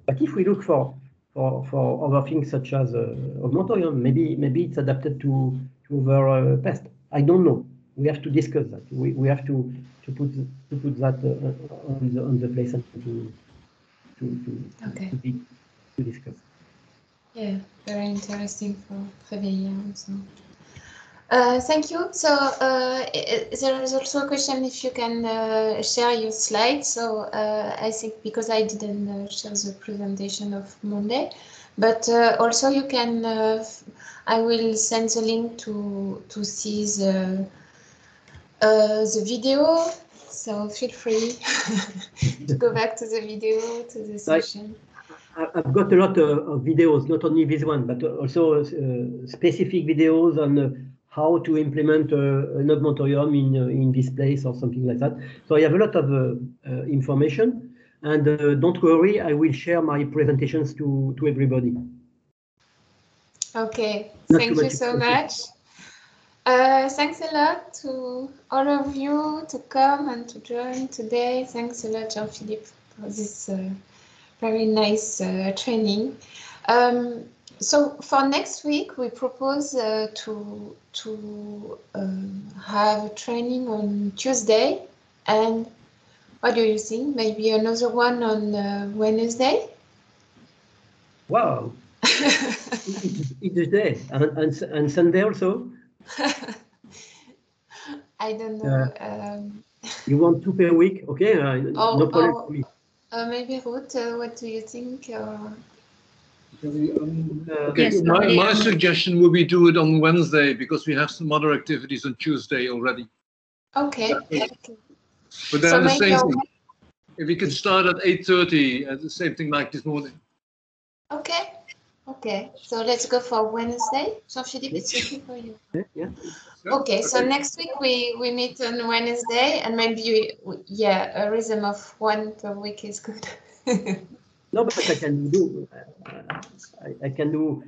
But if we look for other things such as augmentorium, maybe it's adapted to other pests. I don't know. We have to discuss that. We have to put that on the place and to discuss. Yeah, very interesting for Réveillon also. Thank you. So there is also a question if you can share your slides. So I think because I didn't share the presentation of Monday, but also you can. I will send the link to see the video. So feel free to go back to the video, to the session. I've got a lot of videos, not only this one, but also specific videos on how to implement an augmentorium in this place or something like that. So I have a lot of information, and don't worry, I will share my presentations to everybody. Okay, thank you so much. Thanks a lot to all of you to come and to join today. Thanks a lot, Jean-Philippe, for this very nice training. So for next week, we propose to have a training on Tuesday, and what do you think? Maybe another one on Wednesday? Wow! It's a day, and Sunday also? I don't know. You want 2 per week? Okay, no problem for me. Maybe Ruth, what do you think? Okay, my suggestion would be do it on Wednesday because we have some other activities on Tuesday already. Okay. But then so the same thing. If we could start at 8:30, the same thing like this morning. Okay. Okay. So let's go for Wednesday. Jean-Philippe, it's okay for you? Yeah. Okay. So next week we meet on Wednesday, and maybe a rhythm of 1 per week is good. No, but I can do. I can do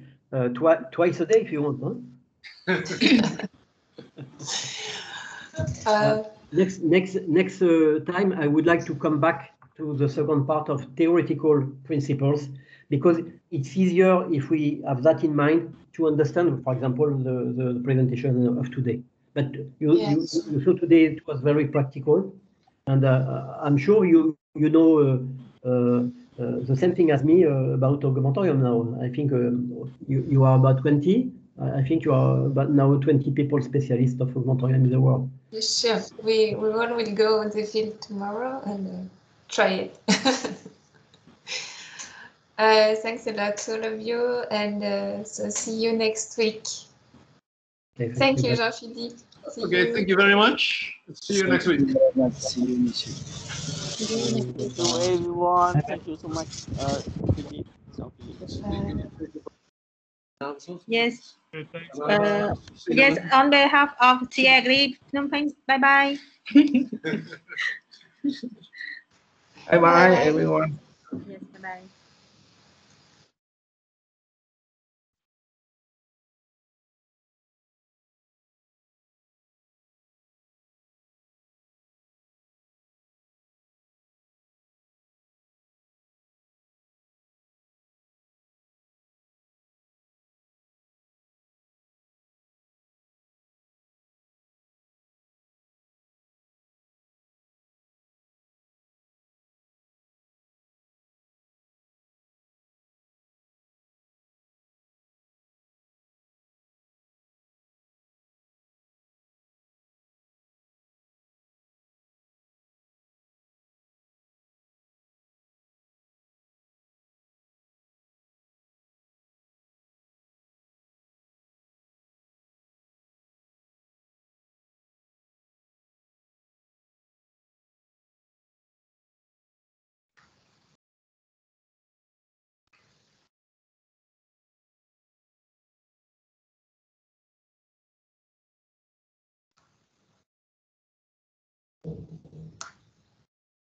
twice a day if you want. Huh? Next time, I would like to come back to the second part of theoretical principles because it's easier if we have that in mind to understand, for example, the presentation of today. But you saw today it was very practical, and I'm sure you know the same thing as me about augmentorium now. I think you are about 20. I think you are about now 20 people specialists of augmentorium in the world. Sure, we all will go on the field tomorrow and try it. Thanks a lot to all of you, and so see you next week. Okay, thank you, Jean-Philippe. Okay, thank you very much. See you next week. See you, Thank you, everyone. Thank you so much, Philippe. Yes. Yes, on behalf of TIAGRI Phnom Penh, bye-bye. Bye-bye, everyone. Yes, bye-bye. you.